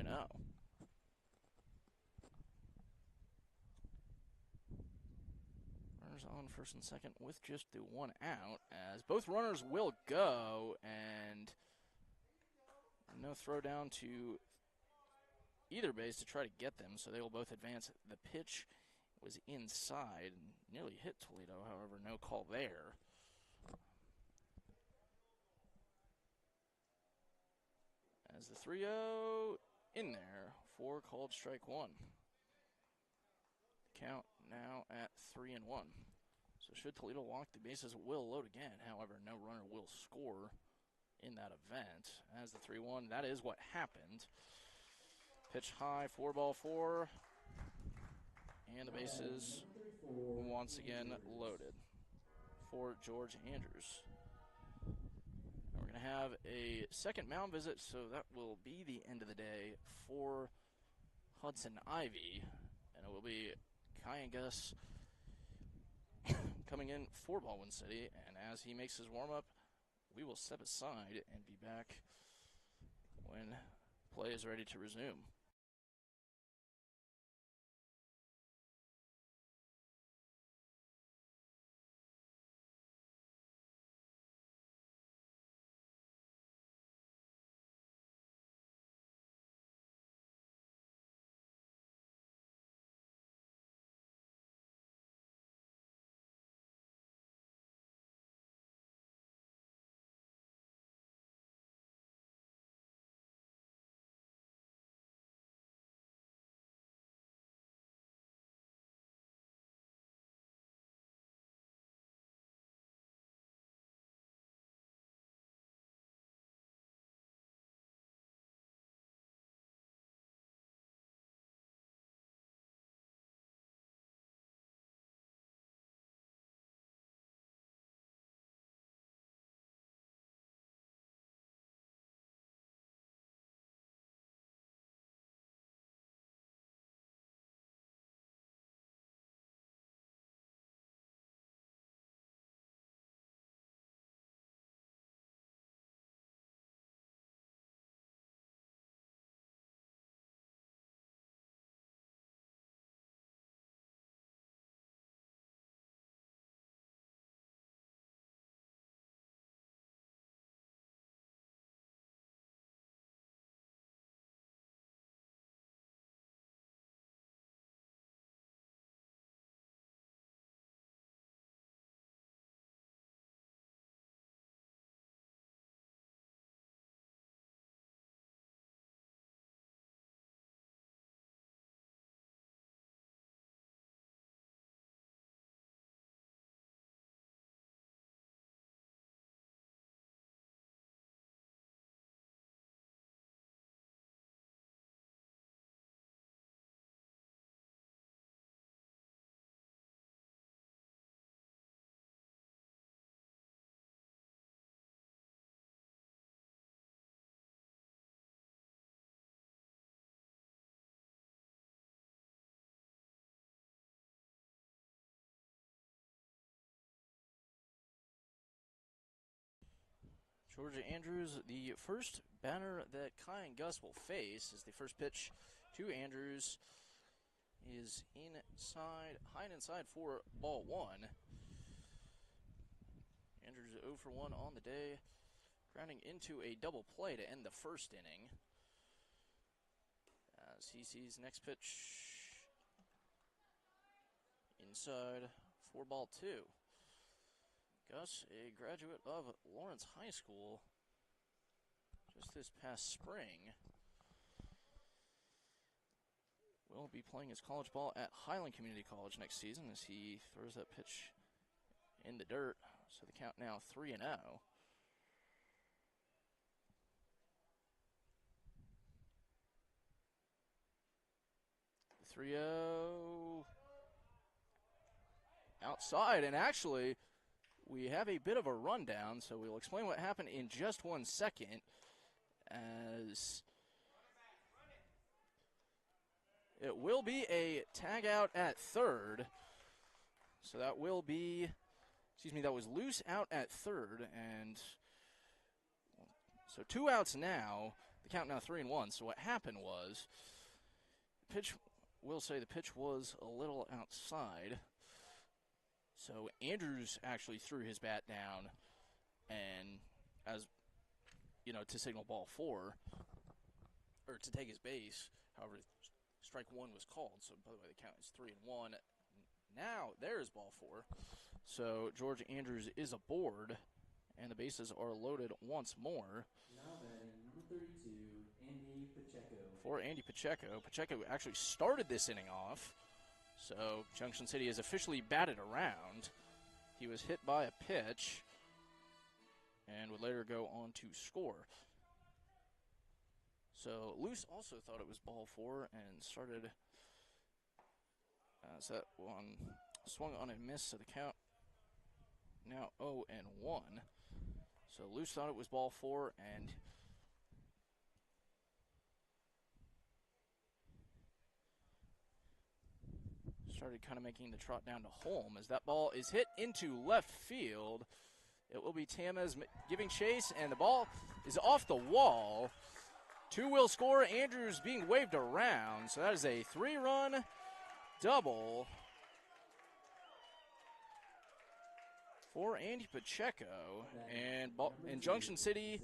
Runners on first and second with just the 1 out, as both runners will go, and no throw down to either base to try to get them, so they will both advance. The pitch was inside and nearly hit Toledo, however, no call there. As the 3-0 in there for called strike 1. Count now at 3-1. So should Toledo walk, the bases will load again. However, no runner will score in that event. As the 3-1, that is what happened. Pitch high, 4-4. And the bases once again loaded for George Andrews. We're going to have a second mound visit, so that will be the end of the day for Hudson Ivy. And it will be Kai and Gus coming in for Baldwin City. And as he makes his warm-up, we will step aside and be back when play is ready to resume. Georgia Andrews, the first batter that Kai and Gus will face, is the first pitch to Andrews is inside, high and inside for ball 1. Andrews 0 for 1 on the day, grounding into a double play to end the first inning. As he sees next pitch inside for ball 2. Gus, a graduate of Lawrence High School just this past spring. will be playing his college ball at Highland Community College next season as he throws that pitch in the dirt. So the count now 3-0. 3-0 outside, and actually we have a bit of a rundown, so we'll explain what happened in just 1 second as it will be a tag out at third. So that will be, that was loose out at third, and so 2 outs now. The count now 3-1. So what happened was, the pitch was a little outside. So Andrews actually threw his bat down, and to signal ball 4, or to take his base. However, strike 1 was called. So by the way, the count is 3-1. Now there's ball 4. So George Andrews is aboard, and the bases are loaded once more.
Now batting number 32, Andy Pacheco.
For Andy Pacheco. Pacheco actually started this inning off. So Junction City is officially batted around. He was hit by a pitch and would later go on to score. So Luce also thought it was ball 4 and started. So that one swung on a miss, so the count now 0-1. So Luce thought it was ball 4 and started kind of making the trot down to home as that ball is hit into left field. It will be Tamez giving chase, and the ball is off the wall. 2 will score. Andrews being waved around, so that is a 3-run double for Andy Pacheco, and Junction City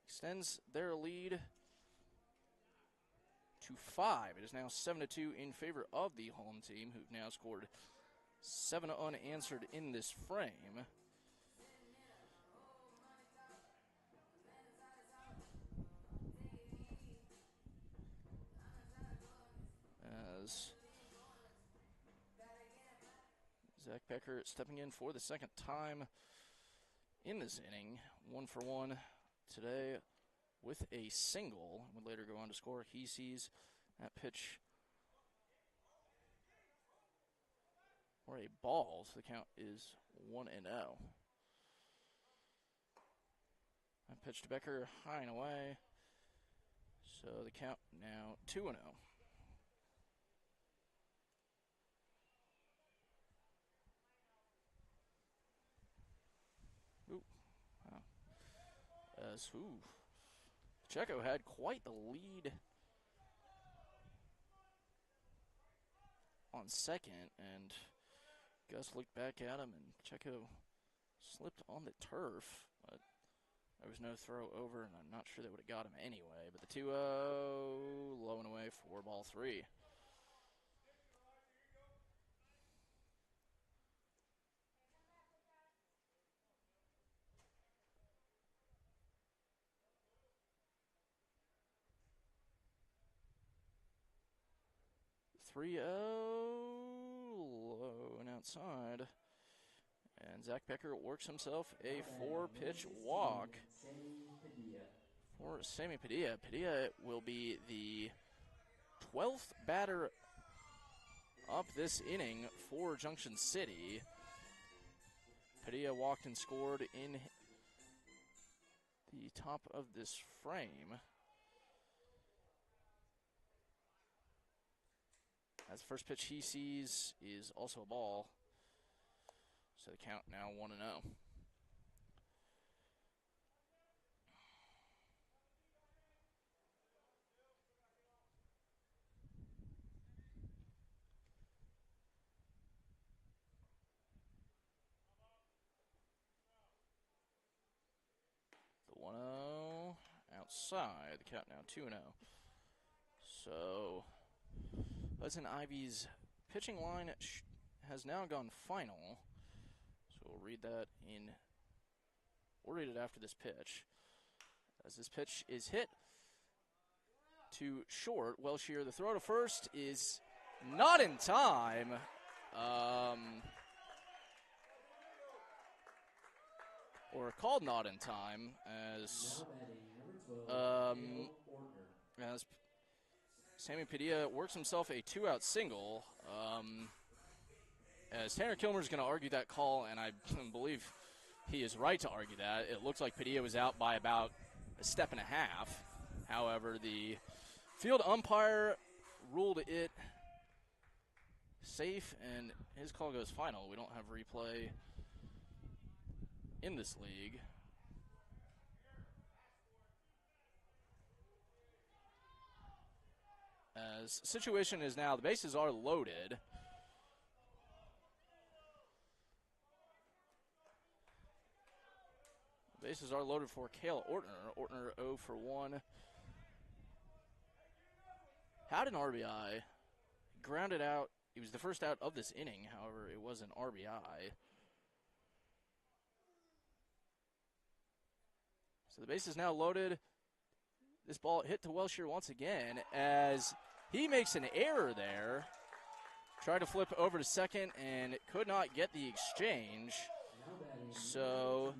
extends their lead to 5. It is now 7-2 in favor of the home team, who've now scored 7 unanswered in this frame. As Zach Becker stepping in for the second time in this inning, 1 for 1 today with a single, would later go on to score. He sees that pitch for a ball, so the count is 1-0. That pitch to Becker, high and away, so the count now 2-0. Pacheco had quite the lead on second, and Gus looked back at him, and Pacheco slipped on the turf, but there was no throw over, and I'm not sure they would have got him anyway. But the 2-0, low and away for ball 3. Low and outside. And Zach Becker works himself a 4-pitch walk for Sammy Padilla. Padilla will be the 12th batter up this inning for Junction City. Padilla walked and scored in the top of this frame. As the first pitch he sees is also a ball. So the count now 1-0. The 1-0 outside. The count now 2-0. So Hudson Ivy's pitching line has now gone final. So we'll read that we'll read it after this pitch. As this pitch is hit to short. Welshier, the throw to first is not in time. Or called not in time as
Now batting number 12, Dale Ortner.
as Sammy Padilla works himself a 2-out single. As Tanner Kilmer's going to argue that call, and I believe he is right to argue that. It looks like Padilla was out by about a step and a half. However, the field umpire ruled it safe, and his call goes final. We don't have replay in this league. As situation is now, the bases are loaded. Bases are loaded for Kale Ortner. Ortner 0 for 1. Had an RBI. Grounded out. He was the first out of this inning. However, it was an RBI. So the base is now loaded. This ball hit to Welshier once again as he makes an error there. Tried to flip over to second and could not get the exchange. So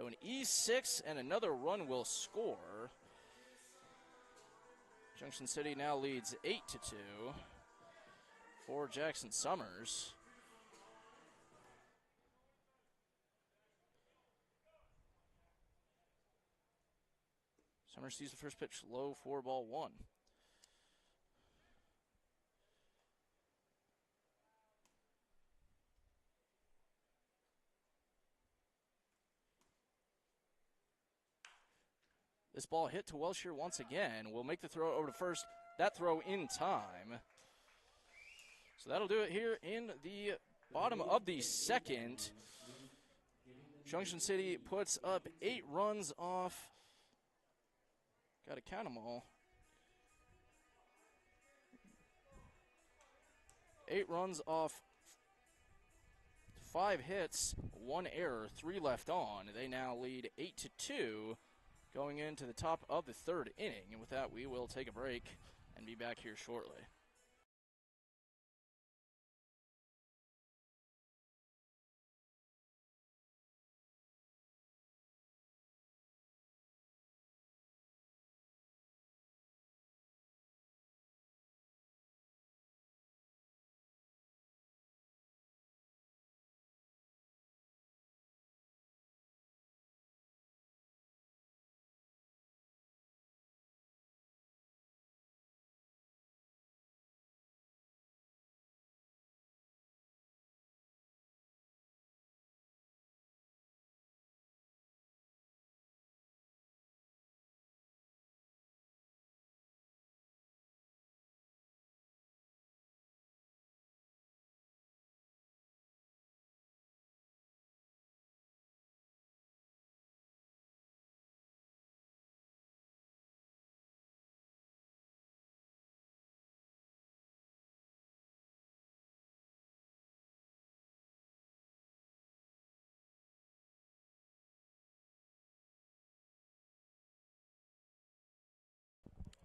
an E6 and another run will score. Junction City now leads 8-2 for Jackson Summers. Summers sees the first pitch low for ball 1. This ball hit to Welshier once again. Will make the throw over to first. That throw in time. So that'll do it here in the bottom of the second. Junction City puts up 8 runs off. Got to count them all. 8 runs off 5 hits, 1 error, 3 left on. They now lead 8-2 going into the top of the 3rd inning. And with that, we will take a break and be back here shortly.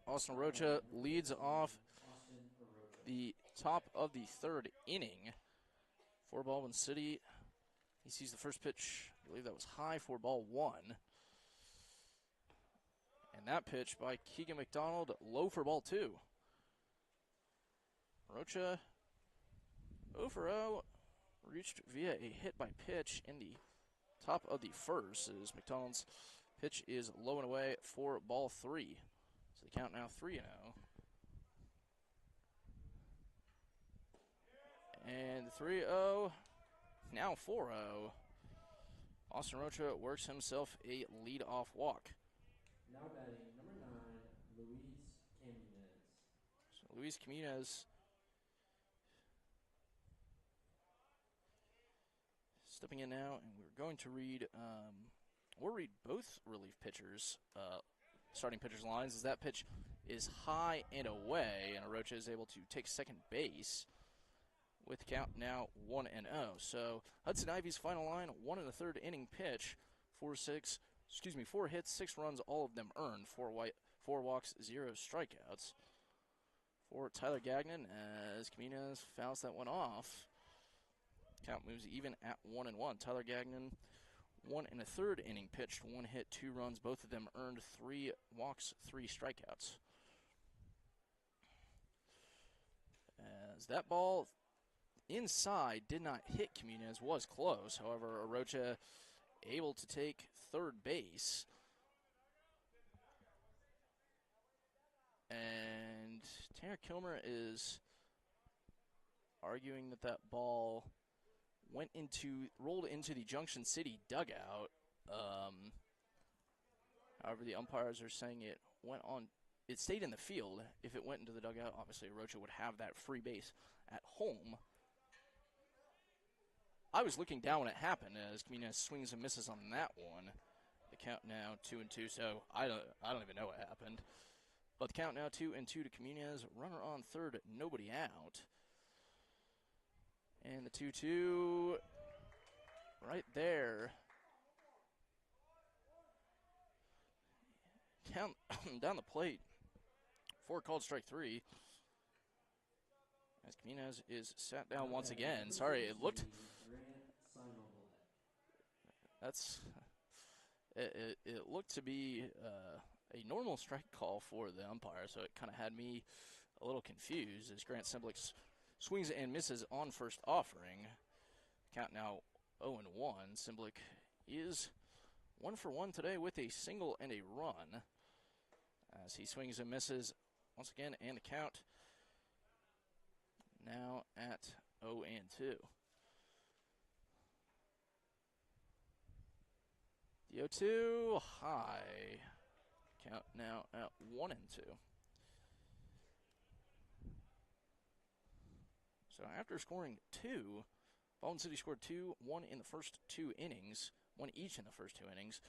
Austin Rocha leads off the top of the 3rd inning for Baldwin City. He sees the first pitch, I believe that was high for ball 1. And that pitch by Keegan McDonald, low for ball 2. Rocha 0 for 0, reached via a hit by pitch in the top of the 1st as McDonald's pitch is low and away for ball 3. So the count now 3-0. And 3-0, now 4-0. Austin Rocha works himself a lead-off walk.
Now batting number 9, Luis Caminez.
So Luis Caminez stepping in now, and we're going to read, we'll read both relief pitchers, starting pitchers' lines, as that pitch is high and away, and Rocha is able to take second base with the count now 1-0. So Hudson Ivy's final line, 1 1/3 inning pitch 4 hits, 6 runs, all of them earned. 4 walks, 0 strikeouts for Tyler Gagnon as Camines fouls that one off. Count moves even at 1-1. Tyler Gagnon, 1 1/3 inning pitched, 1 hit, 2 runs, both of them earned, 3 walks, 3 strikeouts. As that ball inside did not hit Camines, was close. However, Arocha able to take third base. And Tanner Kilmer is arguing that that ball rolled into the Junction City dugout. However, the umpires are saying it stayed in the field. If it went into the dugout, obviously Arocha would have that free base at home. I was looking down when it happened as Camines swings and misses on that one. The count now 2-2, so I don't even know what happened. But the count now 2-2 to Camines. Runner on third, nobody out. And the 2-2 right there. Down the plate for called strike 3. As Camines is sat down once again. Sorry, it looked. It looked to be a normal strike call for the umpire, so it kind of had me a little confused as Grant Simblick swings and misses on first offering. Count now 0-1. Simblick is 1 for 1 today with a single and a run as he swings and misses once again, and the count now at 0-2. The 0-2 high. Count now at 1-2. So after scoring 2, Baldwin City scored 2, 1 in the first 2 innings, 1 each in the first 2 innings.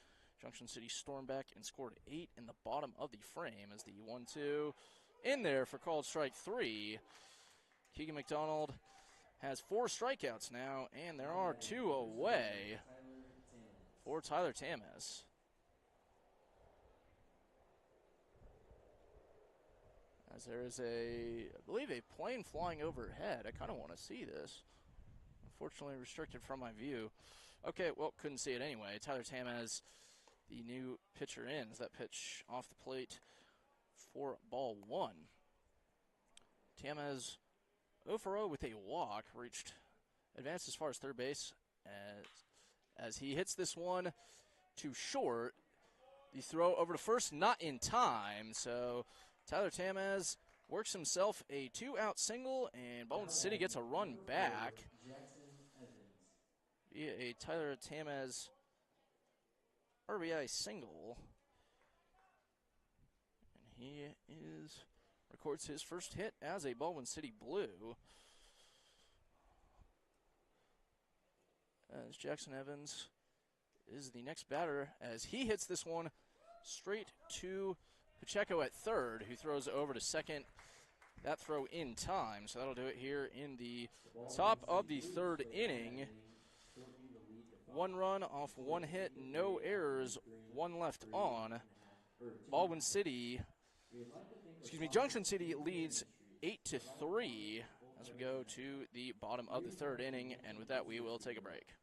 Junction City stormed back and scored 8 in the bottom of the frame as the 1-2 in there for called strike 3. Keegan McDonald has 4 strikeouts now, and there are 2 away for Tyler Tamez. As there is I believe a plane flying overhead. I kind of want to see this. Unfortunately restricted from my view. Okay, well, couldn't see it anyway. Tyler Tamez, the new pitcher, ends that pitch off the plate for ball 1. Tamez 0 for 0 with a walk, advanced as far as third base as he hits this one to short. The throw over to first, not in time, so Tyler Tamez works himself a 2-out single, and Baldwin City gets a run back via a Tyler Tamez RBI single. And he records his first hit as a Baldwin City Blue. As Jackson Evans is the next batter as he hits this one straight to Pacheco at third, who throws over to second. That throw in time, so that'll do it here in the top of the third inning. 1 run off 1 hit, no errors, 1 left on. Junction City leads 8-3 as we go to the bottom of the third inning, and with that we will take a break.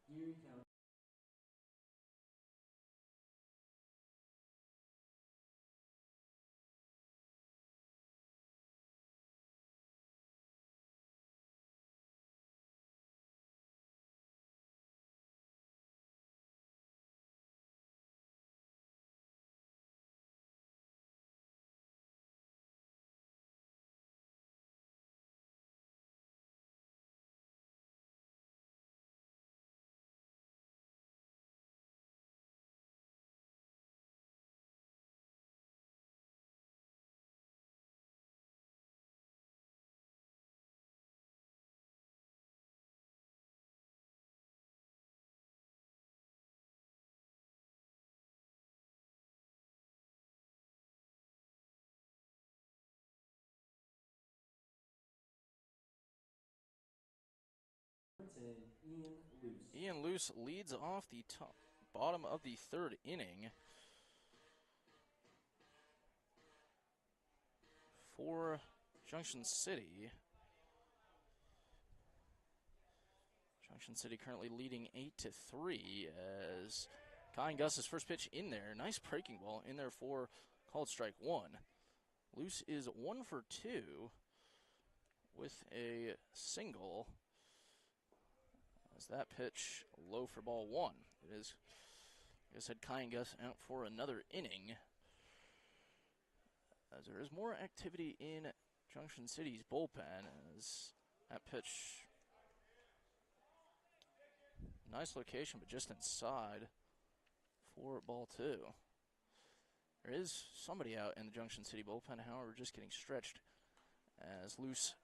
Ian Luce leads off the top bottom of the third inning for Junction City. Junction City currently leading 8-3 as Kai and Gus's first pitch in there. Nice breaking ball in there for called strike one. Luce is 1 for 2 with a single. As that pitch low for ball one. It is, like I said, Kai and Gus out for another inning. As there is more activity in Junction City's bullpen as that pitch, nice location, but just inside for ball two. There is somebody out in the Junction City bullpen, however, just getting stretched as Luce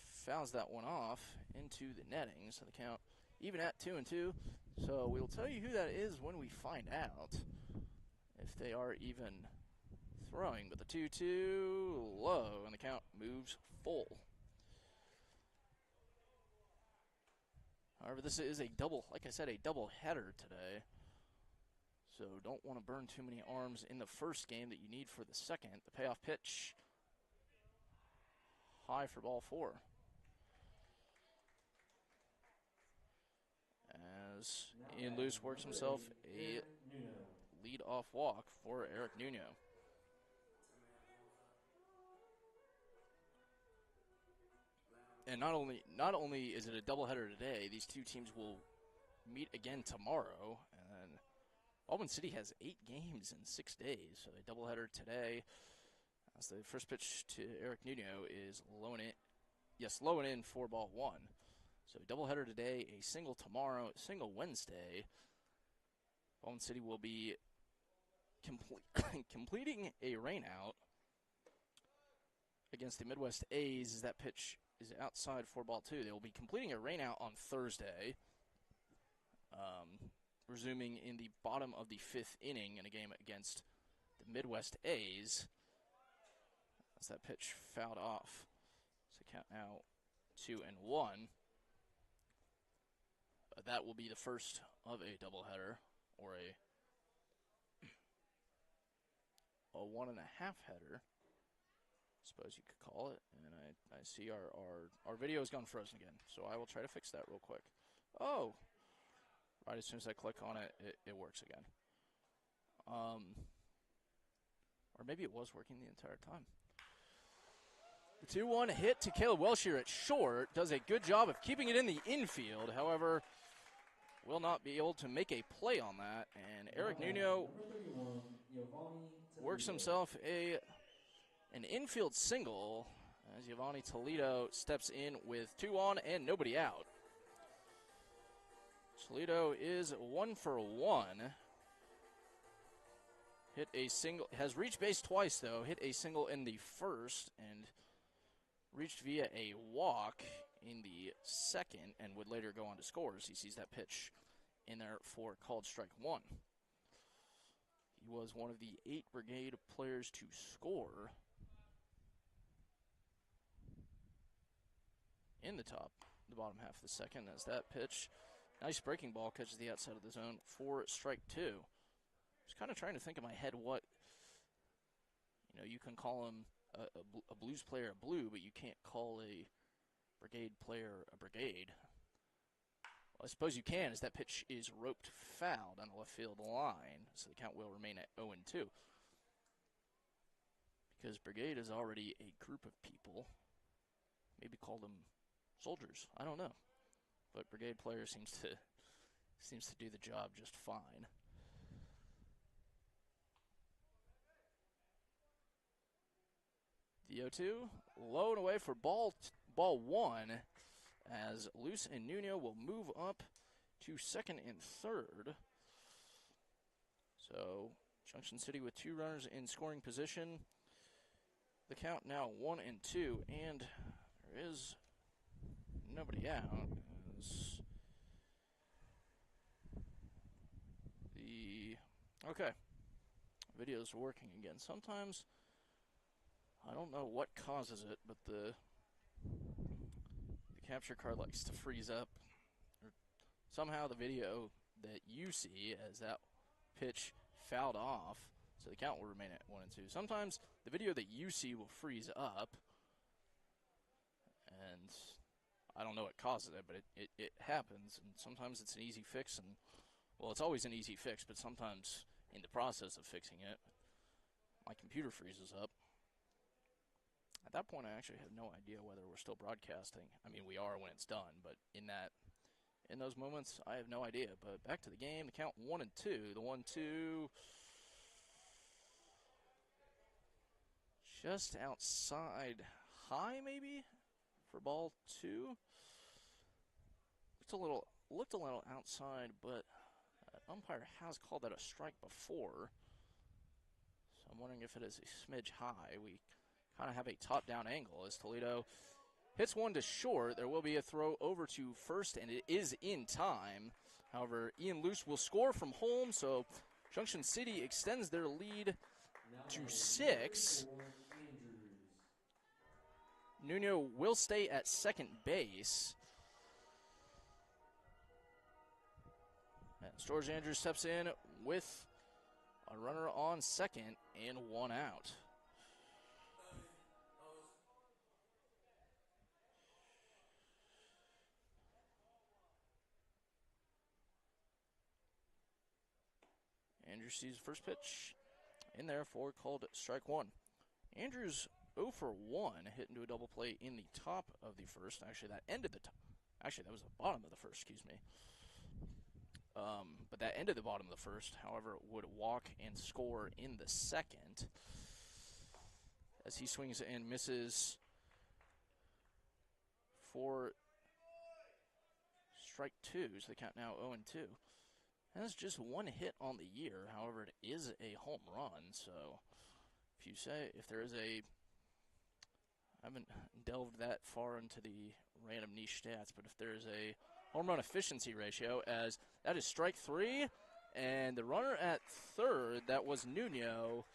fouls that one off into the netting. So the count even at 2-2. So we'll tell you who that is when we find out if they are even throwing. But the 2-2 low, and the count moves full. However, this is a double, like I said, a double header today. So don't want to burn too many arms in the first game that you need for the second. The payoff pitch, high for ball four. As Ian Luce works himself a lead-off walk for Eric Nuno. And not only is it a doubleheader today, these two teams will meet again tomorrow. And Baldwin City has 8 games in 6 days, so a doubleheader today. As the first pitch to Eric Nuno is low and in for ball one. So a doubleheader today, a single tomorrow, a single Wednesday. Baldwin City will be completing a rainout against the Midwest A's as that pitch is outside for ball two. They will be completing a rainout on Thursday, resuming in the bottom of the 5th inning in a game against the Midwest A's. As that pitch fouled off. So count now 2-1. That will be the first of a doubleheader, or a 1.5 header, suppose you could call it. And I see our video has gone frozen again, so I will try to fix that real quick. Oh, right as soon as I click on it, it works again. Or maybe it was working the entire time. The 2-1 hit to Caleb Welsh here at short. Does a good job of keeping it in the infield. However, will not be able to make a play on that. And Eric Nuno works himself an infield single as Giovanni Toledo steps in with 2 on and nobody out. Toledo is 1 for 1. Hit a single, has reached base twice though. Hit a single in the first and reached via a walk in the second and would later go on to score as he sees that pitch in there for called strike one. He was one of the 8 Brigade players to score in the bottom half of the second as that pitch, nice breaking ball, catches the outside of the zone for strike two. Just kind of trying to think in my head what, you can call him a Blues player a Blue, but you can't call a Brigade player a Brigade. Well, I suppose you can, as that pitch is roped foul down the left field line, so the count will remain at 0-2. Because Brigade is already a group of people. Maybe call them soldiers. I don't know. But Brigade player seems to do the job just fine. The 0-2, low and away for ball one, as Luce and Nuno will move up to second and third. So Junction City with 2 runners in scoring position. The count now 1-2, and there is nobody out. As okay, videos are working again. Sometimes I don't know what causes it, but the capture card likes to freeze up. Or somehow the video that you see as that pitch fouled off. So the count will remain at 1-2. Sometimes the video that you see will freeze up. And I don't know what causes it, but it happens. And sometimes it's an easy fix. And, well, it's always an easy fix, but sometimes in the process of fixing it, my computer freezes up. At that point, I actually have no idea whether we're still broadcasting. I mean, we are when it's done, but in those moments, I have no idea. But back to the game, the count 1-2. The 1-2 just outside high, maybe, for ball 2. Looked a little outside, but umpire has called that a strike before. So I'm wondering if it is a smidge high. We kind of have a top-down angle as Toledo hits one to short. There will be a throw over to first, and it is in time. However, Ian Luce will score from home, so Junction City extends their lead to 6. Nuno will stay at second base. And George Andrews steps in with a runner on second and 1 out. Andrews sees the first pitch in there for called strike 1. Andrews 0 for 1, hit into a double play in the top of the first. Actually, that ended the top. Actually, that was the bottom of the first, excuse me. But that ended the bottom of the first. However, would walk and score in the second as he swings and misses for strike 2. So the count now 0-2. And that's just one hit on the year. However, it is a home run. So if there is a, I haven't delved that far into the random niche stats, but if there's a home run efficiency ratio, as that is strike 3, and the runner at third, that was Nuno.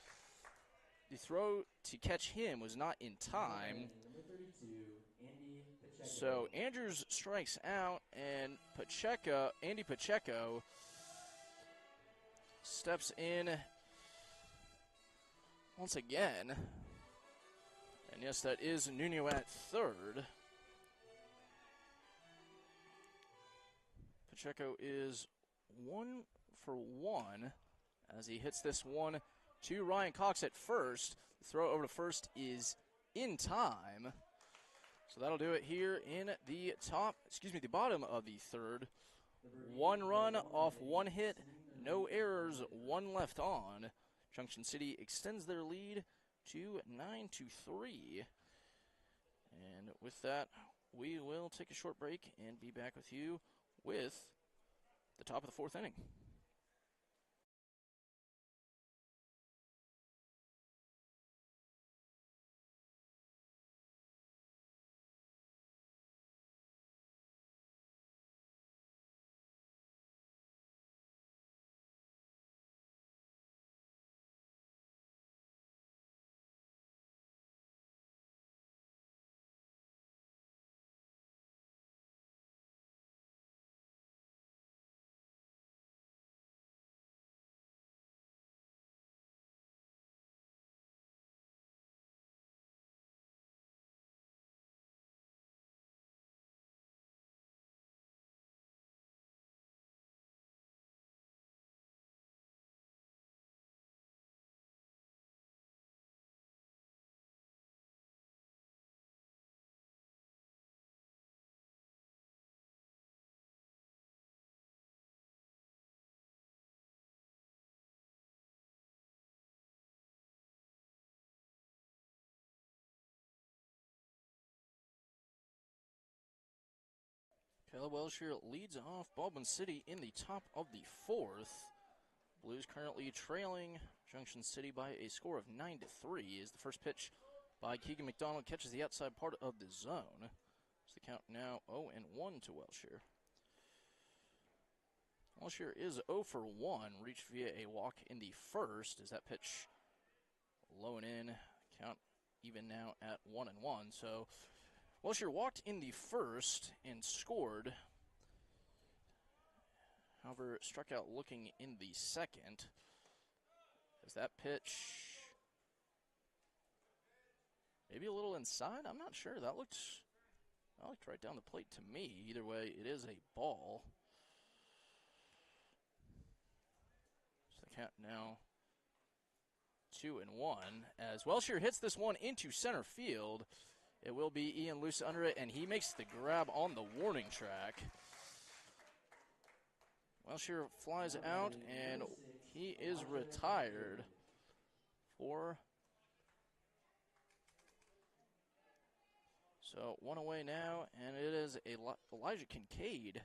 The throw to catch him was not in time.
Number 32, Andy Pacheco.
So Andrews strikes out, and Andy Pacheco steps in once again. And yes, that is Nuno at third. Pacheco is 1 for 1 as he hits this one to Ryan Cox at first. The throw over to first is in time. So that'll do it here in the bottom of the third. 1 run off 1 hit, no errors, 1 left on. Junction City extends their lead to 9-3. And with that, we will take a short break and be back with you with the top of the 4th inning. Caleb Welshire leads off Baldwin City in the top of the 4th. Blues currently trailing Junction City by a score of 9-3 as the first pitch by Keegan McDonald catches the outside part of the zone. So the count now 0-1 to Welshire. Welshire is 0 for 1, reached via a walk in the first as that pitch low and in. Count even now at 1-1. So Welshire walked in the first and scored However, struck out looking in the second. Is that pitch maybe a little inside? I'm not sure. That looked right down the plate to me. Either way, it is a ball. So the count now 2-1. As Welsher hits this one into center field, it will be Ian Luce under it, and he makes the grab on the warning track. Welsher flies out, and he is retired for. So one away now, and it is Elijah Kincaid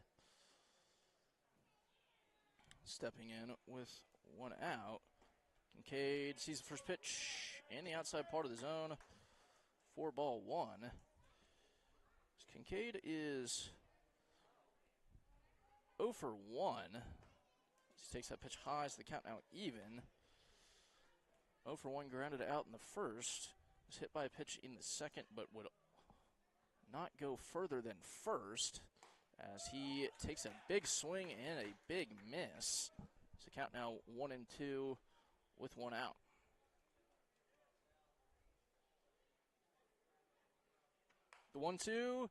stepping in with one out. Kincaid sees the first pitch in the outside part of the zone. 4-1. Kincaid is 0 for 1. He takes that pitch high, so the count now even. 0 for 1 grounded out in the first. Was hit by a pitch in the second, but would not go further than first as he takes a big swing and a big miss. So count now 1-2 with one out. The 1-2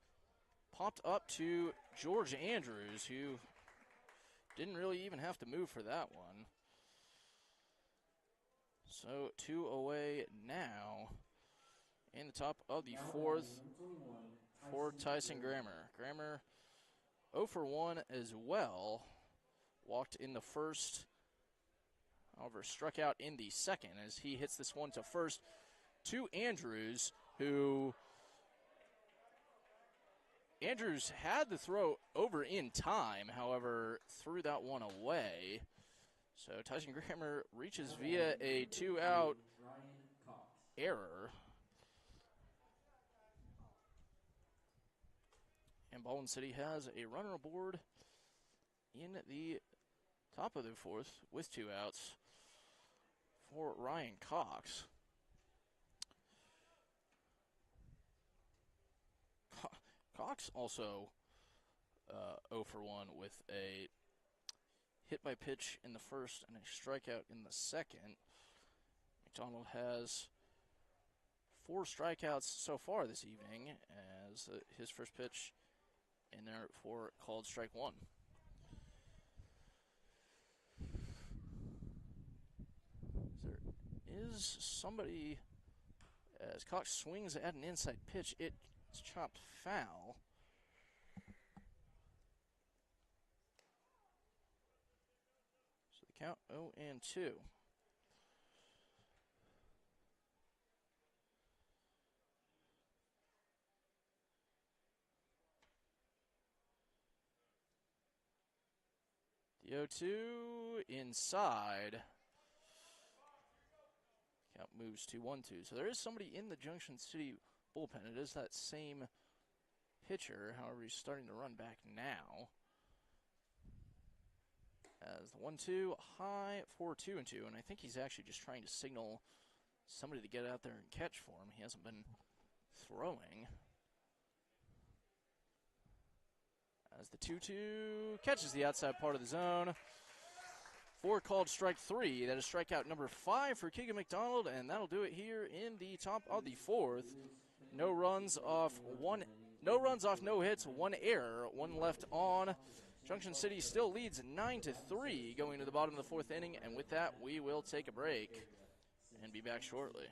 popped up to George Andrews, who didn't really even have to move for that one. So 2 away now in the top of the fourth for Tyson Grammer. Grammer 0 for 1 as well. Walked in the first, however, struck out in the second as he hits this one to first to Andrews, who Andrews had the throw over in time, however, threw that one away. So Tyson Grammer reaches via a 2-out error. And Baldwin City has a runner aboard in the top of the fourth with 2 outs for Ryan Cox. Cox also 0 for 1 with a hit by pitch in the first and a strikeout in the second. McDonald has 4 strikeouts so far this evening as his first pitch in there for called strike 1. There is somebody as Cox swings at an inside pitch. It's chopped foul. So the count 0-2. The 0-2 inside. Count moves to 1-2. So there is somebody in the Junction City bullpen. It is that same pitcher. However, he's starting to run back now. As the 1-2 high for 2-2. And I think he's actually just trying to signal somebody to get out there and catch for him. He hasn't been throwing. As the 2-2 catches the outside part of the zone. For called strike 3. That is strikeout number 5 for Keegan McDonald, and that'll do it here in the top of the fourth. No runs off, no hits, 1 error, 1 left on. Junction City still leads 9-3 going to the bottom of the fourth inning, and with that, we will take a break and be back shortly.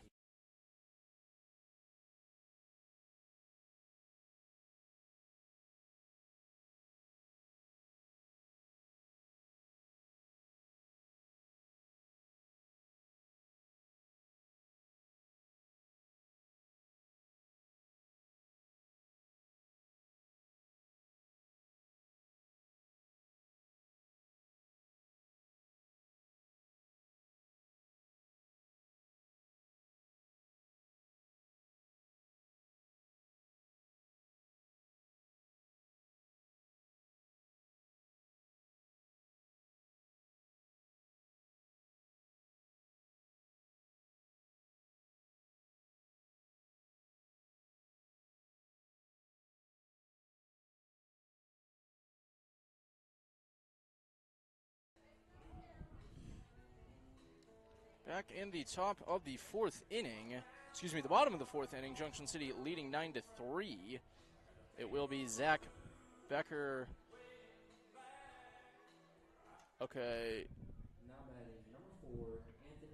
Back in the top of the fourth inning, excuse me, the bottom of the fourth inning, Junction City leading 9-3. It will be Zach Becker. Okay.
Now batting number 4, Anthony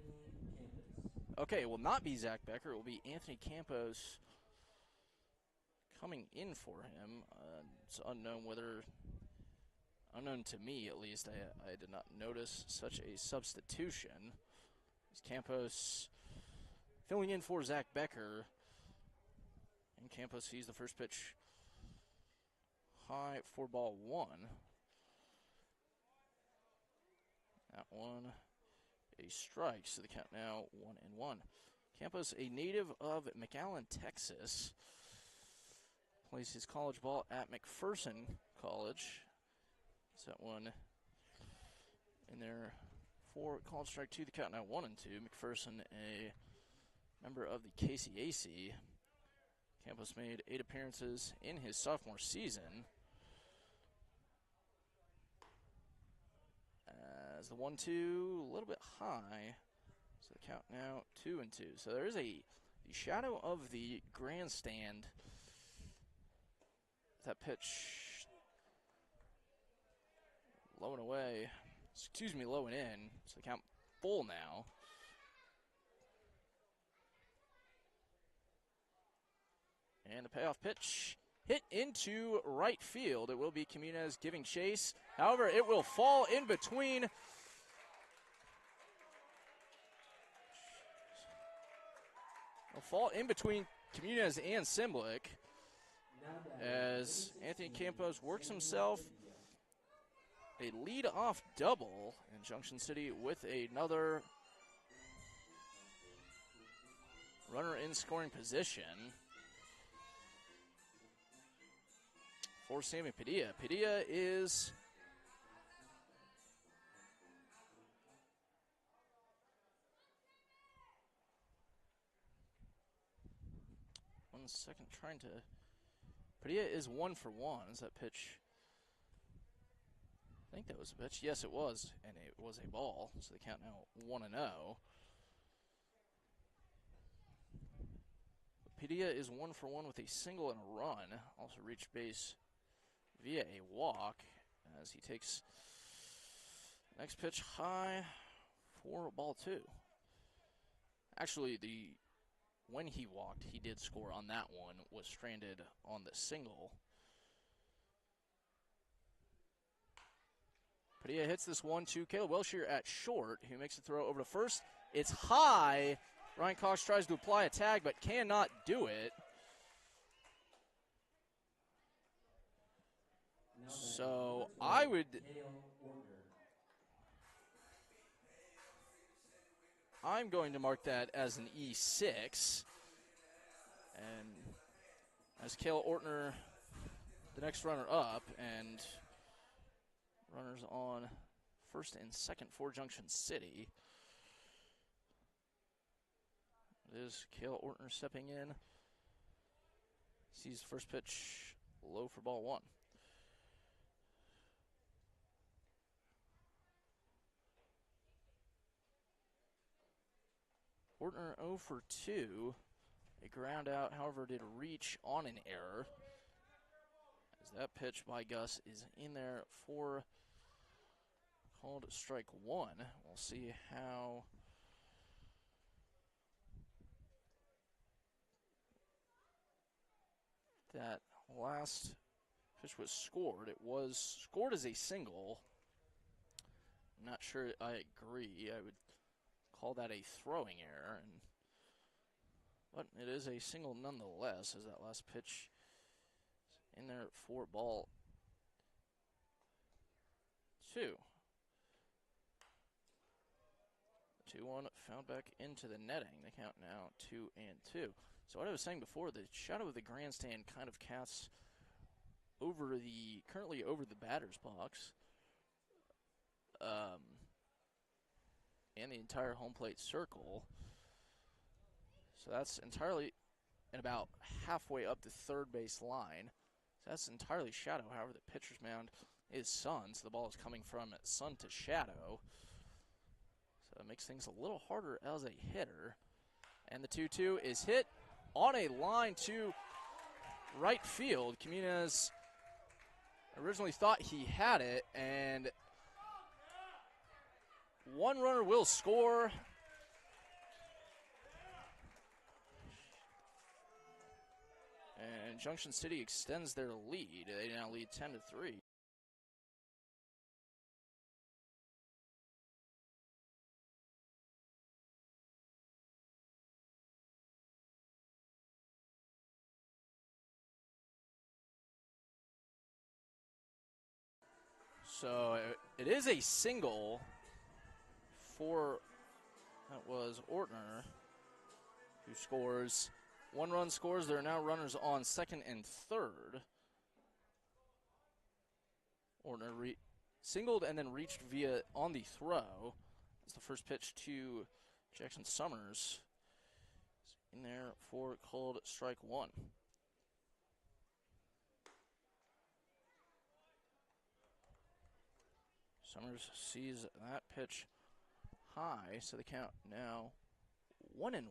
Campus.
Okay, it will not be Zach Becker. It will be Anthony Campos coming in for him. It's unknown to me at least. I did not notice such a substitution. It's Campos filling in for Zach Becker. And Campos sees the first pitch high for ball 1. That one a strike, so the count now 1-1. Campos, a native of McAllen, Texas, plays his college ball at McPherson College. Is that one in there for called strike 2, the count now 1-2. McPherson, a member of the KCAC. Campos made 8 appearances in his sophomore season. As the 1-2, a little bit high. So the count now 2-2. So there is the shadow of the grandstand. That pitch low and away. Excuse me, low and in. So the count full now. And the payoff pitch hit into right field. It will be Quimunez giving chase. However, it will fall in between. It'll fall in between Quimunez and Simblick as Anthony Campos works himself a lead-off double, and Junction City with another runner in scoring position for Sammy Padilla. Padilla is one second trying to. Padilla is 1 for 1. Is that pitch? I think that was a pitch. Yes, it was, and it was a ball. So the count now 1-0. Padilla is 1 for 1 with a single and a run. Also reached base via a walk as he takes next pitch high for ball 2. Actually, when he walked, he did score on that one, was stranded on the single. Padilla hits this 1-2. Caleb Wilshire at short, who makes the throw over to first. It's high. Ryan Cox tries to apply a tag, but cannot do it. So I'm going to mark that as an E6. And as Cale Ortner, the next runner up, and runners on first and second for Junction City. It is Cale Ortner stepping in. Sees the first pitch low for ball 1. Ortner 0 for 2. A ground out, however, did reach on an error. As that pitch by Gus is in there for called strike 1. We'll see how that last pitch was scored. It was scored as a single. I'm not sure I agree. I would call that a throwing error, but it is a single nonetheless, as that last pitch is in there for ball 2. 2-1 found back into the netting. The count now 2-2. So what I was saying before, the shadow of the grandstand kind of casts currently over the batter's box. And the entire home plate circle. So that's entirely and about halfway up the third base line. So that's entirely shadow. However, the pitcher's mound is sun, so the ball is coming from sun to shadow. So making makes things a little harder as a hitter. And the 2-2 is hit on a line to right field. Quiñones originally thought he had it, and one runner will score. And Junction City extends their lead. They now lead 10-3. So it is a single for, that was Ortner, who scores. One run scores. There are now runners on second and third. Ortner singled and then reached via on the throw. It's the first pitch to Jackson Summers. It's in there for called strike one. Summers sees that pitch high, so the count now 1-1.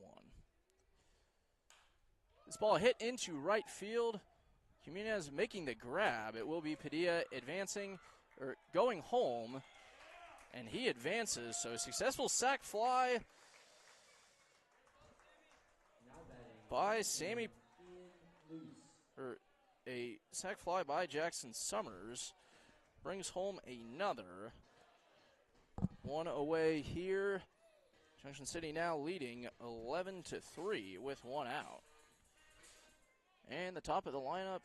This ball hit into right field. Quiñones making the grab. It will be Padilla advancing, or going home, and he advances. So a successful sac fly by Sammy, or a sac fly by Jackson Summers. Brings home another. One away here. Junction City now leading 11-3 with one out. And the top of the lineup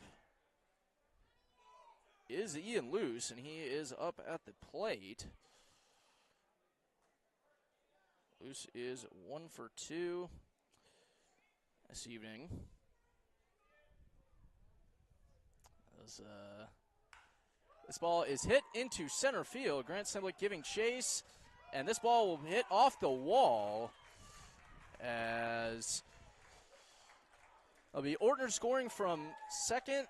is Ian Luce, and he is up at the plate. Luce is 1 for 2 this evening. This ball is hit into center field. Grant Simblick giving chase, and this ball will hit off the wall as it'll be Ortner scoring from second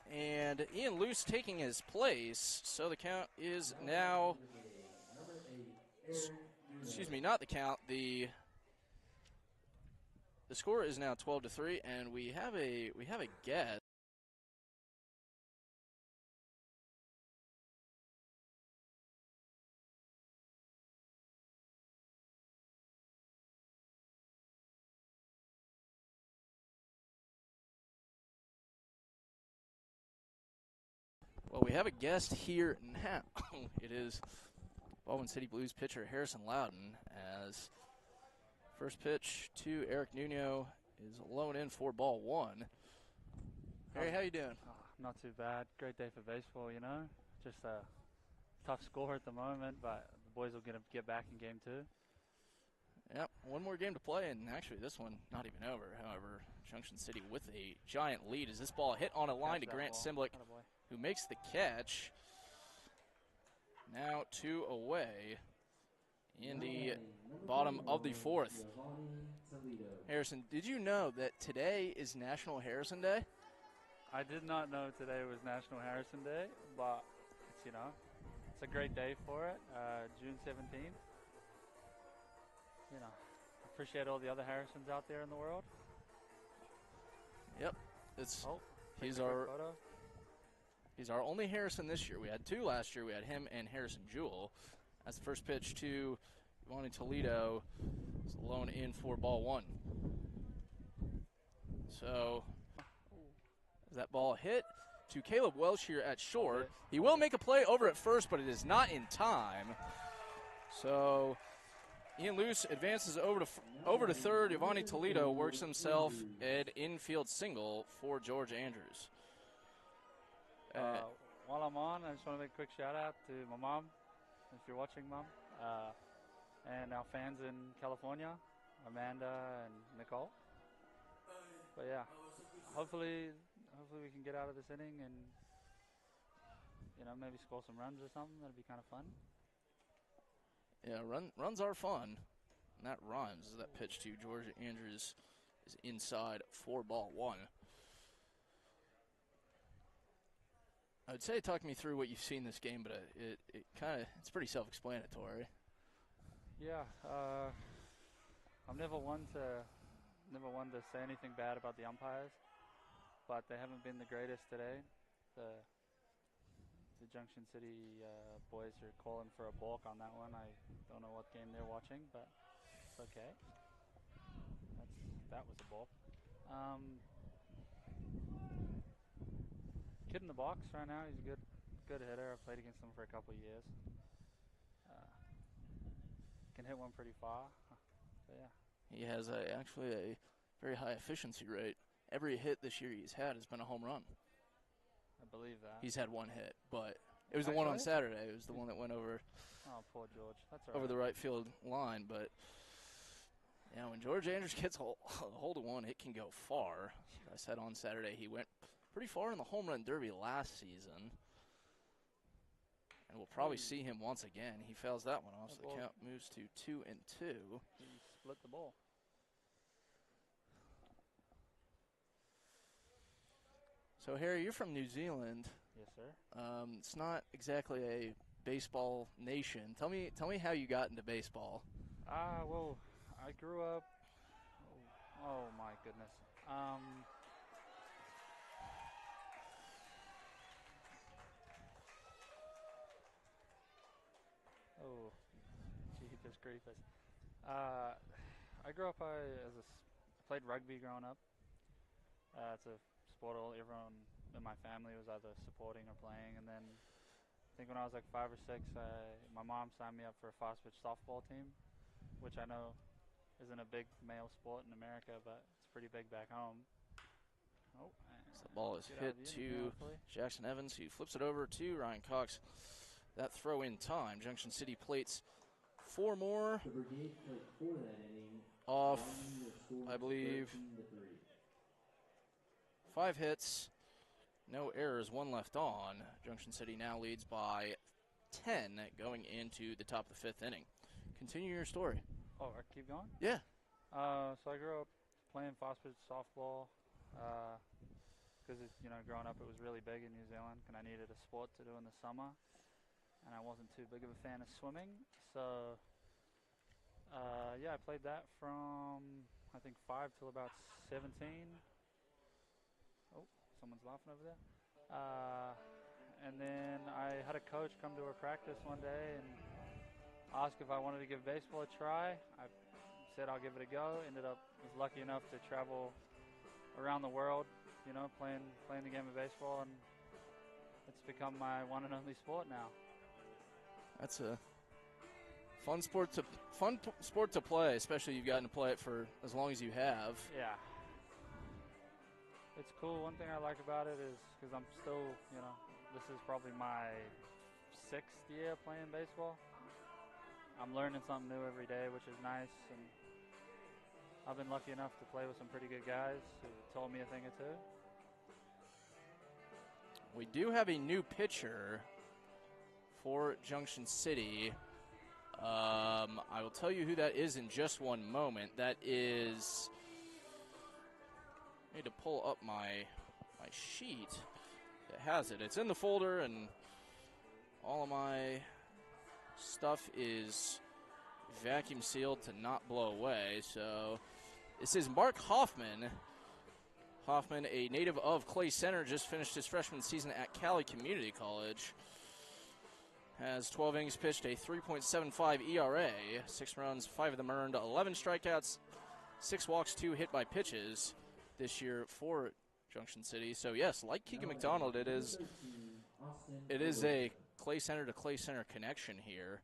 and Ian Luce taking his place. So the count is now, excuse me, not the count. The score is now 12-3, and we have a guest. Well, we have a guest here now. It is Baldwin City Blues pitcher Harrison Loudon, as first pitch to Eric Nuno is low in for ball one. Harry, how you doing?
Not too bad. Great day for baseball, you know. Just a tough score at the moment, but the boys will get back in game two.
Yep, one more game to play, and actually this one not even over. However, Junction City with a giant lead as this ball hit on a line to Grant Simblick, who makes the catch. Now 2 away in the bottom of the fourth. Harrison, did you know that today is National Harrison Day?
I did not know today was National Harrison Day, but it's, you know, it's a great day for it. June 17th. You know, appreciate all the other Harrisons out there in the world.
Yep, he's our only Harrison this year. We had 2 last year. We had him and Harrison Jewell. That's the first pitch to Giovanni Toledo. It's low in for ball one. So that ball hit to Caleb Welsh here at short. He will make a play over at first, but it is not in time. So Ian Luce advances over to third. Giovanni Toledo works himself an infield single for George Andrews.
While I'm on, I just want to make a quick shout out to my mom, if you're watching, Mom, and our fans in California, Amanda and Nicole. But yeah, hopefully we can get out of this inning and, you know, maybe score some runs or something. That'd be kind of fun.
Yeah, runs are fun, and that rhymes. That pitch to George Andrews is inside for ball one. I would say talk me through what you've seen this game, but it's pretty self-explanatory.
Yeah, I'm never one to say anything bad about the umpires, but they haven't been the greatest today. The Junction City boys are calling for a balk on that one. I don't know what game they're watching, but it's okay. That was a balk. Kid in the box right now. He's a good hitter. I've played against him for a couple of years. Can hit one pretty far. But yeah.
He has actually a very high efficiency rate. Every hit this year he's had has been a home run.
I believe that.
He's had one hit, but it was the one on Saturday. It was the one that went over.
Oh, poor George. That's all
over
right.
the right field line. But yeah, when George Andrews gets a hold of one, it can go far. I said on Saturday he went pretty far in the home run derby last season. And we'll probably see him once again. He fails that one off, so the count moves to 2-2.
He split the ball.
So, Harry, you're from New Zealand.
Yes, sir.
It's not exactly a baseball nation. Tell me how you got into baseball.
Well, I grew up. Oh my goodness. Oh, jeepers creepers. I grew up I played rugby growing up. It's a sport everyone in my family was either supporting or playing. And then I think when I was like 5 or 6, my mom signed me up for a fast pitch softball team, which I know isn't a big male sport in America, but it's pretty big back home. Oh,
so the ball is hit to Jackson Evans, who flips it over to Ryan Cox. That throw in time. Junction City plates 4 more.
The Brigade played 4 that inning.
Off, I believe, 5 hits, no errors, 1 left on. Junction City now leads by 10 going into the top of the 5th inning. Continue your story.
Oh, I keep going?
Yeah.
So I grew up playing fast pitch softball because, growing up it was really big in New Zealand and I needed a sport to do in the summer. And I wasn't too big of a fan of swimming. So, I played that from, I think, 5 till about 17. Oh, someone's laughing over there. And then I had a coach come to a practice one day and ask if I wanted to give baseball a try. I said I'll give it a go. Was lucky enough to travel around the world, playing the game of baseball, and it's become my one and only sport now.
That's a fun sport to play, especially you've gotten to play it for as long as you have.
Yeah. It's cool. One thing I like about it is because I'm still, this is probably my 6th year playing baseball. I'm learning something new every day, which is nice. And I've been lucky enough to play with some pretty good guys who told me a thing or two.
We do have a new pitcher for Junction City. I will tell you who that is in just one moment. That is, I need to pull up my sheet that has it. It's in the folder, and all of my stuff is vacuum sealed to not blow away. So this is Mark Hoffman. Hoffman, a native of Clay Center, just finished his freshman season at Cali Community College. Has 12 innings pitched, a 3.75 ERA, 6 runs, 5 of them earned, 11 strikeouts, 6 walks, 2 hit by pitches this year for Junction City. So yes, like Keegan McDonald, it is a Clay Center to Clay Center connection here.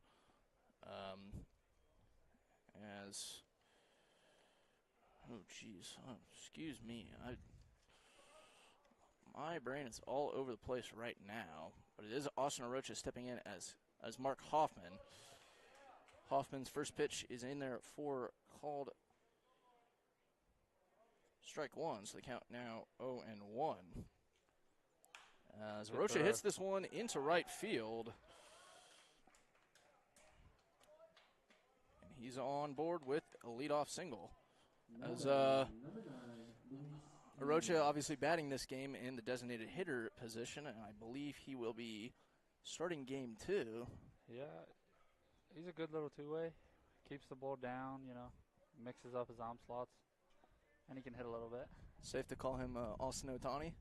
Excuse me, my brain is all over the place right now. But it is Austin Arocha stepping in as Mark Hoffman. Hoffman's first pitch is in there for called strike 1, so the count now 0-1. As Arocha hits this one into right field. And he's on board with a leadoff single. As Arocha obviously batting this game in the designated hitter position, and I believe he will be starting game 2.
Yeah, he's a good little two-way. keeps the ball down, you know, mixes up his arm slots, and he can hit a little bit.
Safe to call him Austin Otani?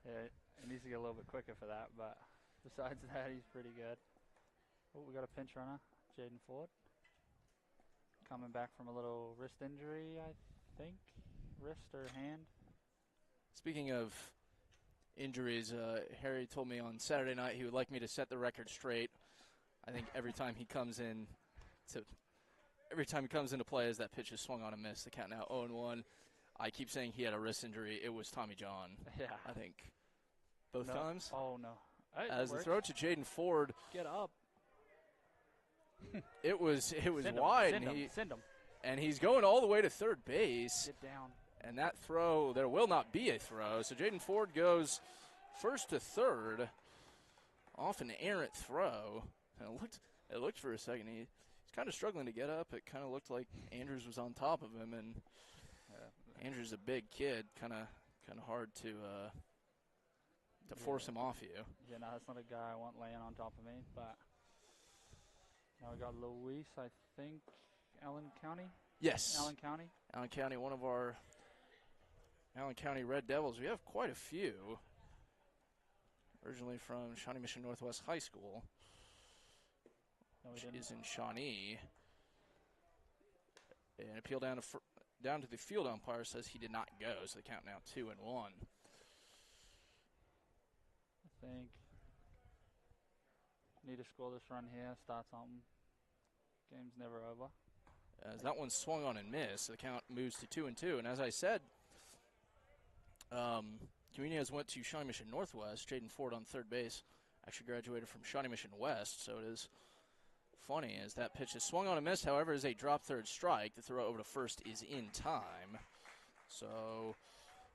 Yeah, he needs to get a little bit quicker for that, but besides that, he's pretty good. Oh, we got a pinch runner, Jaden Ford. Coming back from a little wrist injury, I think. Wrist or hand.
Speaking of injuries, Harry told me on Saturday night he would like me to set the record straight. I think every time he comes into play as that pitch is swung on and missed, the count now 0-1. I keep saying he had a wrist injury. It was Tommy John.
Yeah.
I think both times.
Oh, no. Hey,
as the throw to Jaden Ford.
Get up.
It was
Send
wide.
Send him.
And he's going all the way to third base.
Get down.
And that throw, there will not be a throw. So Jaden Ford goes first to third off an errant throw. And it looked for a second. He's kind of struggling to get up. It kind of looked like Andrews was on top of him. And Andrews a big kid, kind of hard to force him off you.
Yeah, no, that's not a guy I want laying on top of me. But now we got Luis, I think, Allen County?
Yes.
Allen County?
Allen County, one of our Allen County Red Devils. We have quite a few. Originally from Shawnee Mission Northwest High School, which is in Shawnee. An appeal down to the field umpire says he did not go, so the count now 2-1.
I think need to score this run here, start something. Game's never over.
As that one swung on and missed, the count moves to 2-2. And as I said, Comunias went to Shawnee Mission Northwest. Jaden Ford on third base actually graduated from Shawnee Mission West, so it is funny as that pitch is swung on and missed. However, is a drop third strike. The throw over to first is in time. So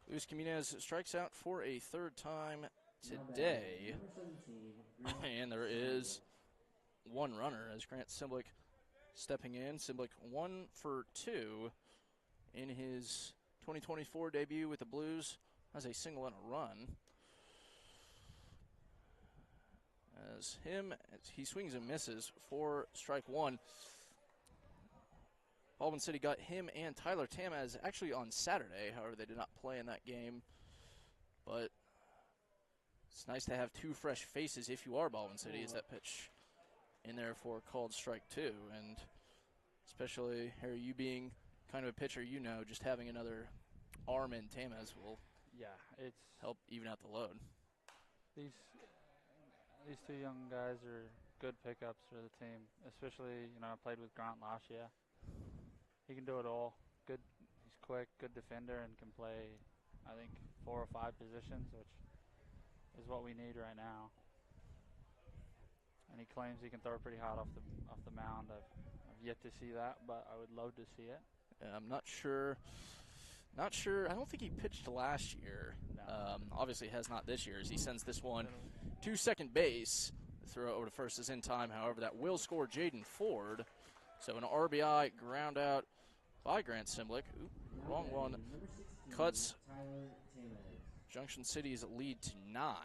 Luis Comunias strikes out for a third time today. And there is one runner as Grant Simblick stepping in. Simblick 1 for 2 in his 2024 debut with the Blues. Has a single and a run. As he swings and misses for strike one. Baldwin City got him and Tyler Tamaz actually on Saturday. However, they did not play in that game. But it's nice to have two fresh faces if you are Baldwin City. Is that pitch in there for called strike two? And especially, Harry, you being kind of a pitcher, you know, just having another arm in Tamaz will
it's
help even out the load.
These two young guys are good pickups for the team. Especially, you know, I played with Grant last year. He can do it all. Good, he's quick, good defender, and can play, I think, 4 or 5 positions, which is what we need right now. And he claims he can throw pretty hard off the mound. I've yet to see that, but I would love to see it.
I'm not sure. Not sure. I don't think he pitched last year.
No.
Obviously has not this year as he sends this one to second base. The throw over to first is in time. However, that will score Jaden Ford. So an RBI ground out by Grant Simblick. Ooh, wrong one. Cuts Junction City's lead to 9.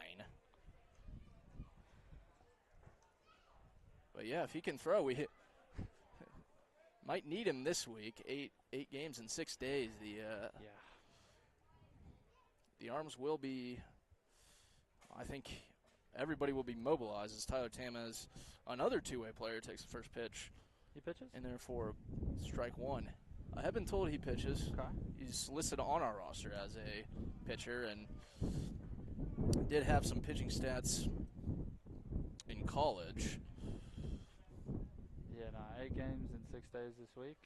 But yeah, if he can throw, we might need him this week. Eight games in 6 days. The arms will be, I think everybody will be mobilized as Tyler Tamaz, another two-way player, takes the first pitch.
He pitches?
In there for strike one. I have been told he pitches.
Okay.
He's listed on our roster as a pitcher and did have some pitching stats in college.
Yeah, no, 8 games in 6 days this week.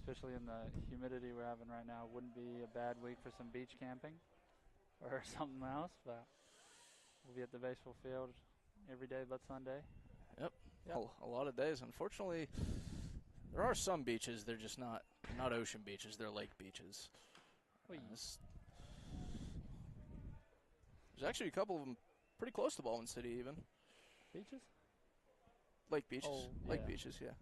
Especially in the humidity we're having right now, wouldn't be a bad week for some beach camping or something else, but we'll be at the baseball field every day but Sunday.
Yep. A lot of days. Unfortunately, there are some beaches. They're just not ocean beaches. They're lake beaches. There's actually a couple of them pretty close to Baldwin City even.
Beaches?
Lake beaches.
Oh,
Lake beaches, yeah.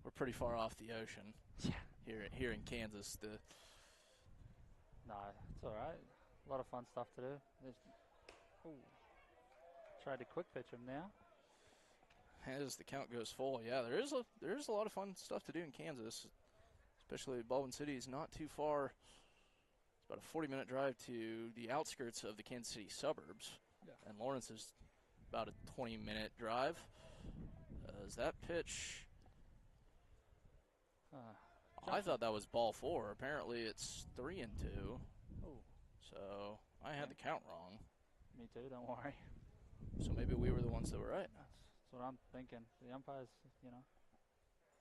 We're pretty far off the ocean.
Yeah.
Here in Kansas.
Nah, it's all right. A lot of fun stuff to do. Tried to quick pitch him now.
as the count goes full. Yeah, there is a lot of fun stuff to do in Kansas, especially Baldwin City is not too far. It's about a 40-minute drive to the outskirts of the Kansas City suburbs, and Lawrence is about a 20-minute drive. As that pitch, I thought that was ball 4. Apparently, it's 3-2.
Oh,
So I had the count wrong.
me too. Don't worry.
So maybe we were the ones that were right.
That's what I'm thinking. The umpires,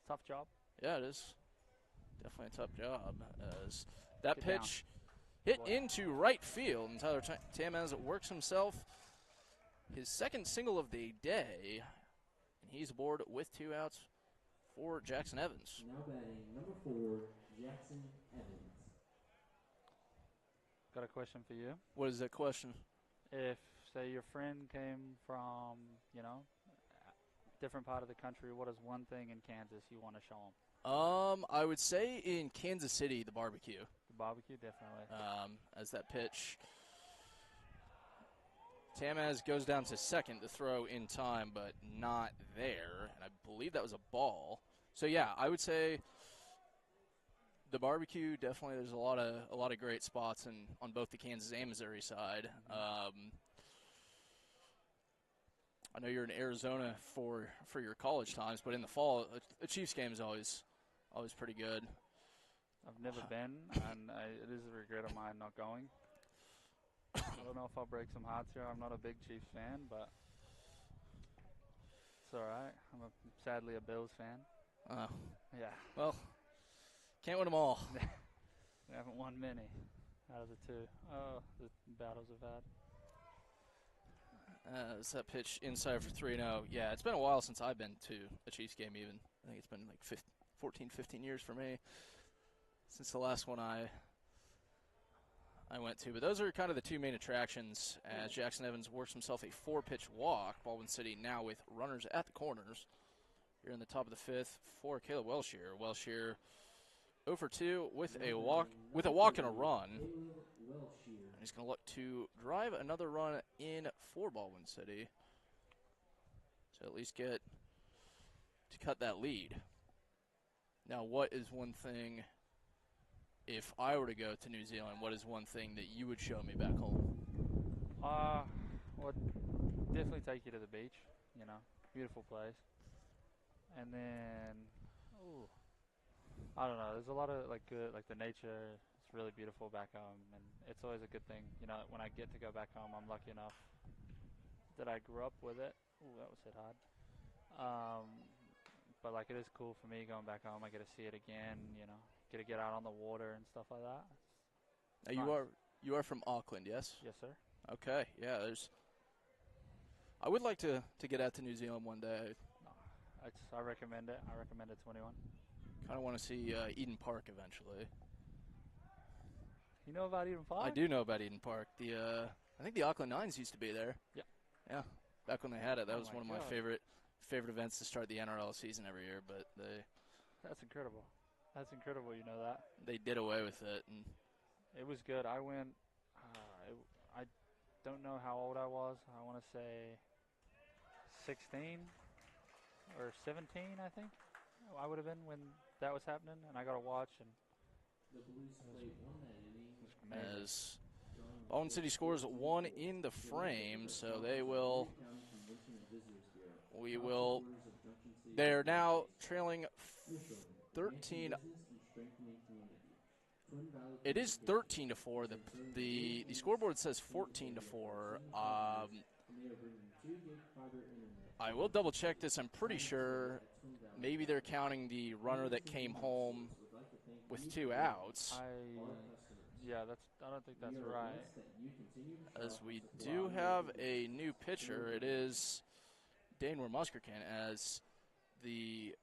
tough job.
Yeah, it is. Definitely a tough job. As that
Get
pitch
down.
hit into right field, and Tyler Tamaz works himself his second single of the day, and he's aboard with 2 outs for Jackson Evans.
Now batting number 4, Jackson Evans.
Got a question for you.
What is that question?
If, say, your friend came from, different part of the country, what is one thing in Kansas you want to show them?
I would say in Kansas City, the barbecue.
The barbecue, definitely.
As that pitch, Tamaz goes down to second to throw in time, but not there. And I believe that was a ball. So yeah, I would say the barbecue, definitely. There's a lot of great spots on both the Kansas and Missouri side. I know you're in Arizona for your college times, but in the fall, a Chiefs game is always pretty good.
I've never been, and it is a regret of mine not going. I don't know if I'll break some hearts here. I'm not a big Chiefs fan, but it's all right. I'm sadly a Bills fan. Yeah.
Well, can't win them all.
We haven't won many out of the 2. Oh, the battles we've had.
It's that pitch inside for 3-0. Yeah, it's been a while since I've been to a Chiefs game even. I think it's been like 14, 15 years for me since the last one I went to. But those are kind of the 2 main attractions as Jackson Evans works himself a 4-pitch walk. Baldwin City now with runners at the corners. Here in the top of the 5th for Caleb Welshier. Welshier 0 for 2 with a walk and a run. And he's going to look to drive another run in for Baldwin City to at least get to cut that lead. Now, what is one thing, if I were to go to New Zealand, what is one thing that you would show me back home?
Well, definitely take you to the beach, beautiful place. And then, I don't know, there's a lot of, good, the nature, it's really beautiful back home, and it's always a good thing, when I get to go back home, I'm lucky enough that I grew up with it. Ooh, that was hit hard. But, it is cool for me going back home. I get to see it again, get to get out on the water and stuff like that.
Now, you are from Auckland, yes?
Yes, sir.
Okay, yeah, I would like to get out to New Zealand one day.
I recommend it. I recommend it 21.
Kind of want to see Eden Park eventually.
You know about Eden Park?
I do know about Eden Park. I think the Auckland Nines used to be there.
Yeah.
Yeah. Back when they had it, that was
my
one of my
God.
favorite events to start the NRL season every year. But
That's incredible. That's incredible. You know that.
they did away with it, and
It was good. I went. I don't know how old I was. I want to say 16 or 17. I think I would have been when that was happening, and I got to watch. And
The Blues played 1 that inning.
as Baldwin City scores 1 in the frame, so they will. They're now trailing 13. It is 13-4. The scoreboard says 14-4. I will double check this. I'm pretty sure maybe they're counting the runner that came home with 2 outs.
I don't think that's right.
As we do have a new pitcher, it is Danewar Muskercan as the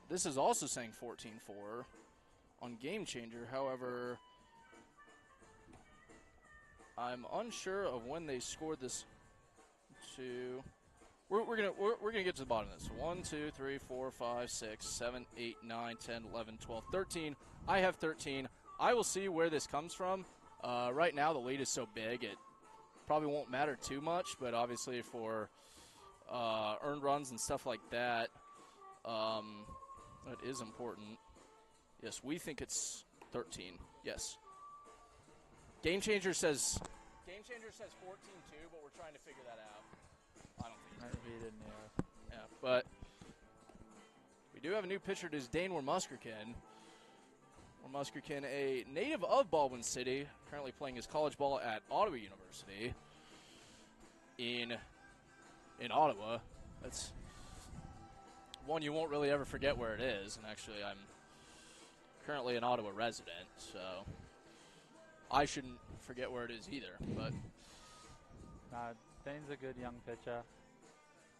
this is also saying 14-4 on Game Changer. However, I'm unsure of when they scored this. We're gonna get to the bottom of this. 1, 2, 3, 4, 5, 6, 7, 8, 9, 10, 11, 12, 13. I have 13. I will see where this comes from. Right now, the lead is so big, it probably won't matter too much, but obviously for earned runs and stuff like that, that is important. Yes, we think it's 13. Yes. Game Changer says 14-2, but we're trying to figure that out. I don't think
Maybe he didn't hear.
Yeah, but we do have a new pitcher. It is Dane Wormuskerkin. Wormuskerkin, a native of Baldwin City, currently playing his college ball at Ottawa University in Ottawa. That's one you won't really ever forget where it is, and actually I'm currently an Ottawa resident, so I shouldn't forget where it is either. But
Dane's a good young pitcher.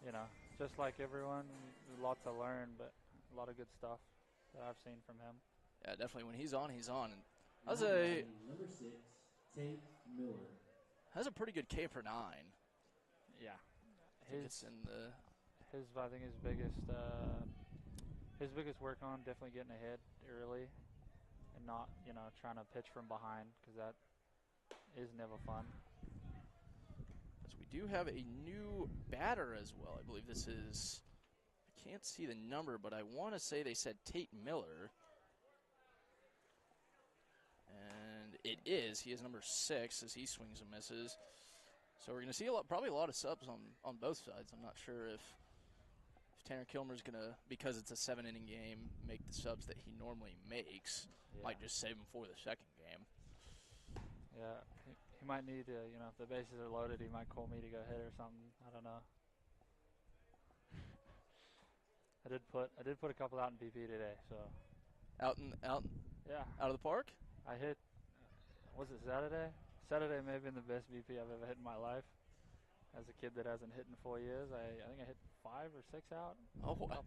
You know, just like everyone, a lot to learn, but a lot of good stuff that I've seen from him.
Yeah, definitely. When he's on, he's on. And
Number 6, Tate Miller.
has a pretty good K per 9.
Yeah,
I think it's in the.
I think his biggest work on definitely getting ahead early, and not trying to pitch from behind, because that is never fun.
So we do have a new batter as well. I believe this is. I can't see the number, but I want to say they said Tate Miller. And it is. He is number 6 as he swings and misses. So we're going to see probably a lot of subs on both sides. I'm not sure if Tanner Kilmer's going to, because it's a 7-inning game, make the subs that he normally makes.
Yeah.
Might just save him for the second game.
Yeah, he might need to, if the bases are loaded, he might call me to go hit or something. I don't know. I did put a couple out in BP today, so.
Out
Yeah.
of the park?
I hit, was it Saturday? Saturday may have been the best BP I've ever hit in my life. As a kid that hasn't hit in 4 years, I think I hit 5 or 6 out.
Oh, wow.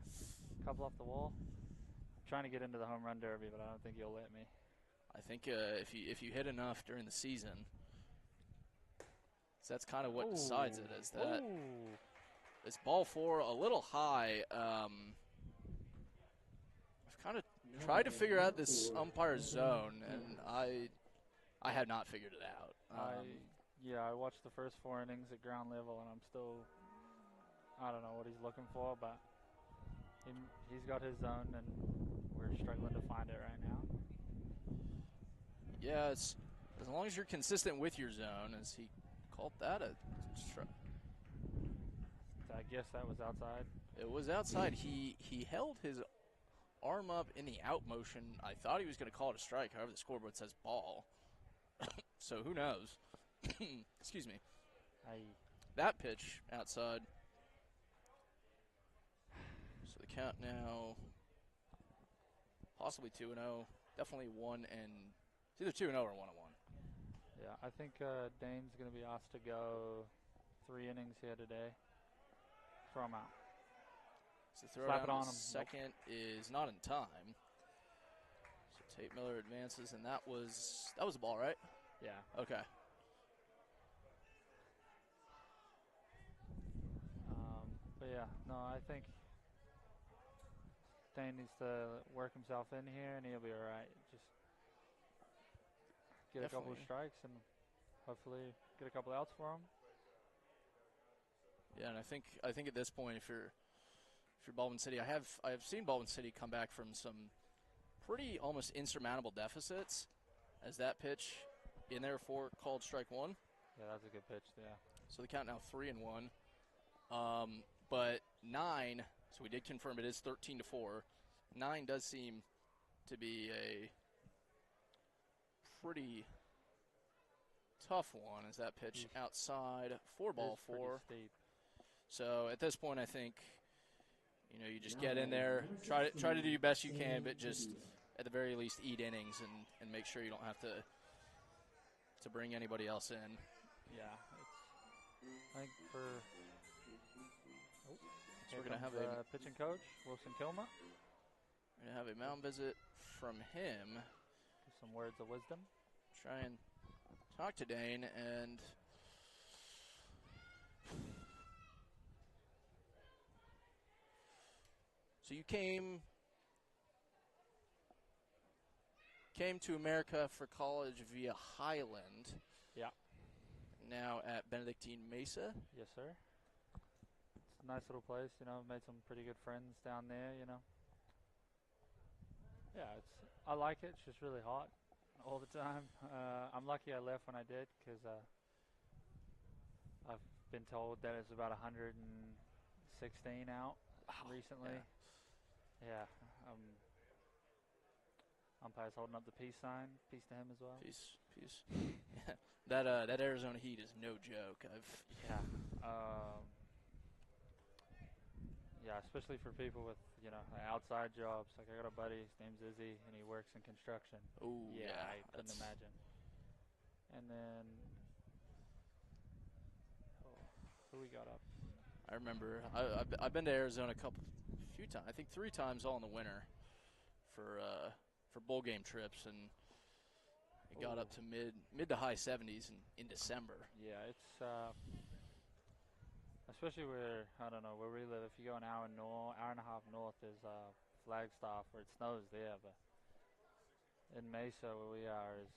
Couple off the wall. I'm trying to get into the home run derby, but I don't think you'll let me.
I think if you hit enough during the season, so that's kind of what decides it. Is that it's ball 4 a little high. I've kind of tried to figure out this umpire's zone, and I have not figured it out.
I watched the first 4 innings at ground level, and I'm still, I don't know what he's looking for, but he's got his zone, and we're struggling to find it right now.
Yeah, it's as long as you're consistent with your zone, as he called that a strike.
I guess that was outside.
It was outside. He held his arm up in the out motion. I thought he was going to call it a strike. However, the scoreboard says ball. So who knows? Excuse me. That pitch outside. So the count now possibly 2-0. Definitely 1 and it's either 2-0 or 1-1.
Yeah, I think Dane's going to be asked to go 3 innings here today. Throw him out.
So throw
Slap it
down
on
the
him.
second is not in time. So Tate Miller advances, and that was a ball, right?
Yeah.
Okay.
But yeah, no, I think Dane needs to work himself in here, and he'll be all right. Just get a couple of strikes, and hopefully get a couple outs for him.
Yeah, and I think at this point, if you're Baldwin City, I have seen Baldwin City come back from some pretty almost insurmountable deficits, as that pitch in there for called strike 1.
Yeah, that's a good pitch. Yeah.
So the count now 3-1. But 9. So we did confirm it is 13-4. 9 does seem to be a pretty tough one, as that pitch outside for ball 4.
Steep.
So at this point, I think you just get in there, try to do your best you can, but just at the very least eat innings and make sure you don't have to bring anybody else in.
Yeah, I think for.
So we're gonna have
a pitching coach, Wilson Kilmer.
We're gonna have a mound visit from him.
Give some words of wisdom.
Try and talk to Dane, and so you came came to America for college via Highland.
Yeah.
Now at Benedictine Mesa.
Yes, sir. It's a nice little place, you know. Made some pretty good friends down there, you know. Yeah, I like it. It's just really hot all the time. I'm lucky I left when I did because I've been told that it's about 116 out recently. Yeah. Umpire's holding up the peace sign. Peace to him as well.
Peace. Yeah. That Arizona heat is no joke.
Yeah, especially for people with, you know, outside jobs. Like, I got a buddy, his name's Izzy, and he works in construction.
Oh, yeah.
I couldn't imagine. And then, who we got up?
I remember, I've been to Arizona a few times. I think 3 times all in the winter for bowl game trips, and it got up to mid to high 70s in December.
Yeah, it's especially where, I don't know, where we live. If you go an hour and a half north, there's Flagstaff where it snows there, but in Mesa where we are is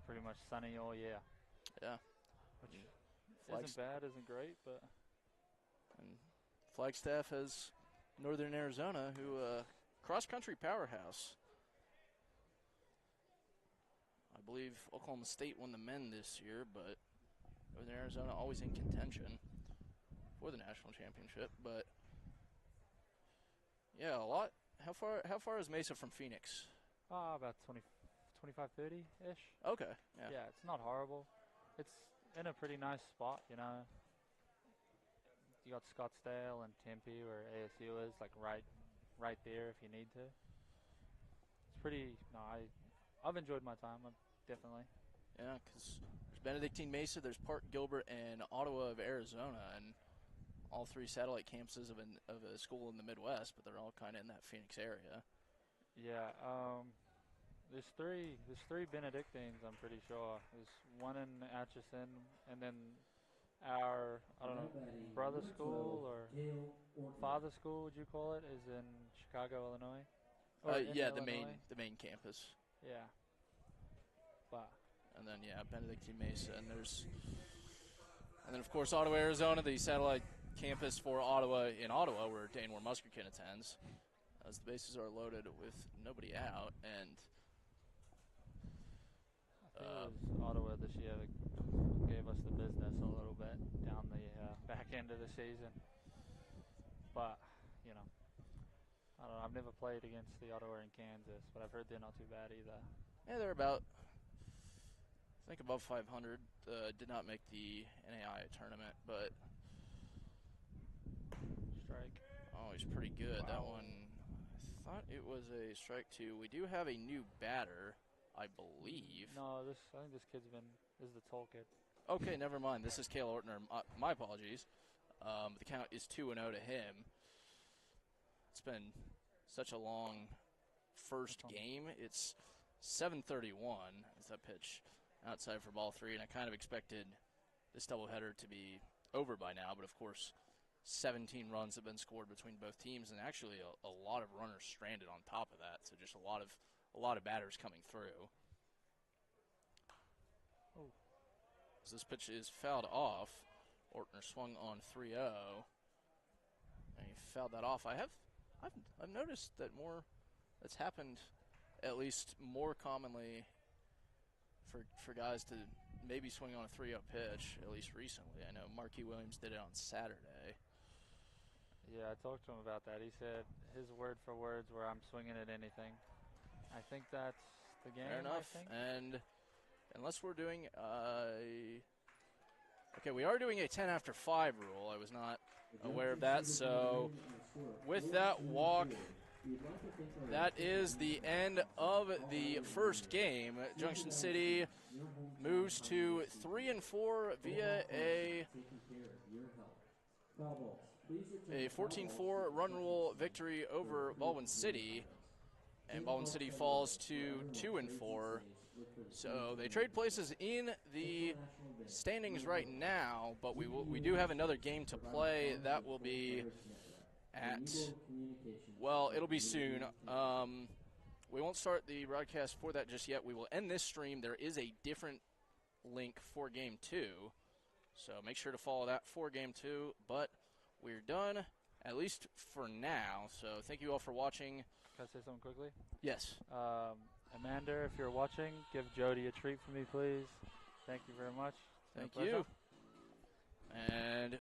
pretty much sunny all year.
Yeah.
Which isn't bad, isn't great, but...
And Flagstaff has Northern Arizona, who cross-country powerhouse. I believe Oklahoma State won the men this year, but Northern Arizona always in contention for the national championship. But yeah, a lot. How far is Mesa from Phoenix?
About 25, 30-ish.
Okay. Yeah.
Yeah, it's not horrible. It's in a pretty nice spot, you know. You got Scottsdale and Tempe where ASU is, like right there if you need to. It's pretty. No, I've enjoyed my time, definitely.
Yeah, because there's Benedictine Mesa, there's Park Gilbert, and Ottawa of Arizona, and all 3 satellite campuses of a school in the Midwest, but they're all kind of in that Phoenix area.
Yeah, there's three Benedictines, I'm pretty sure. There's one in Atchison, and then our, I don't know, brother school or father school, would you call it, is in Chicago, Illinois?
Yeah,
Illinois.
the main campus.
Yeah. But.
And then Benedictine Mesa, and then of course Ottawa, Arizona, the satellite campus for Ottawa in Ottawa, where Dane Muskerkin attends, as the bases are loaded with nobody out, and
I think it was Ottawa this year that gave us the business a little bit down the back end of the season. But, you know, I don't know. I've never played against the Ottawa in Kansas, but I've heard they're not too bad either.
Yeah, they're about, I think, above 500. Did not make the NAI tournament, but
strike.
Oh, he's pretty good.
Wow.
That one, I thought it was a strike 2. We do have a new batter, I believe.
No, I think this is the tall kid.
Okay, never mind. This is Cale Ortner. My apologies. The count is 2-0 to him. It's been such a long first game. It's 7:31 as that pitch outside for ball 3, and I kind of expected this doubleheader to be over by now, but of course 17 runs have been scored between both teams, and actually a lot of runners stranded on top of that, so just a lot of batters coming through.
Oh.
So this pitch is fouled off. Ortner swung on 3-0, and he fouled that off. I've noticed that that's happened at least more commonly for guys to maybe swing on a 3-0 pitch, at least recently. I know Marquis Williams did it on Saturday.
Yeah, I talked to him about that. He said his word for words were, "I'm swinging at anything." I think that's the game.
Fair enough.
I think.
And unless we're doing okay, we are doing a 10 after 5 rule. I was not aware of that. So with that walk, that is the end of the first game. Junction City moves to 3-4 via a 14-4 run rule victory over Baldwin City, and Baldwin City falls to 2-4. So they trade places in the standings right now, but we do have another game to play. That will be at, well, it'll be soon. we won't start the broadcast for that just yet. We will end this stream. There is a different link for Game 2, so make sure to follow that for Game 2. But we're done, at least for now. So thank you all for watching.
Can I say something quickly?
Yes.
Amanda, if you're watching, give Jody a treat for me, please. Thank you very much.
Thank you. And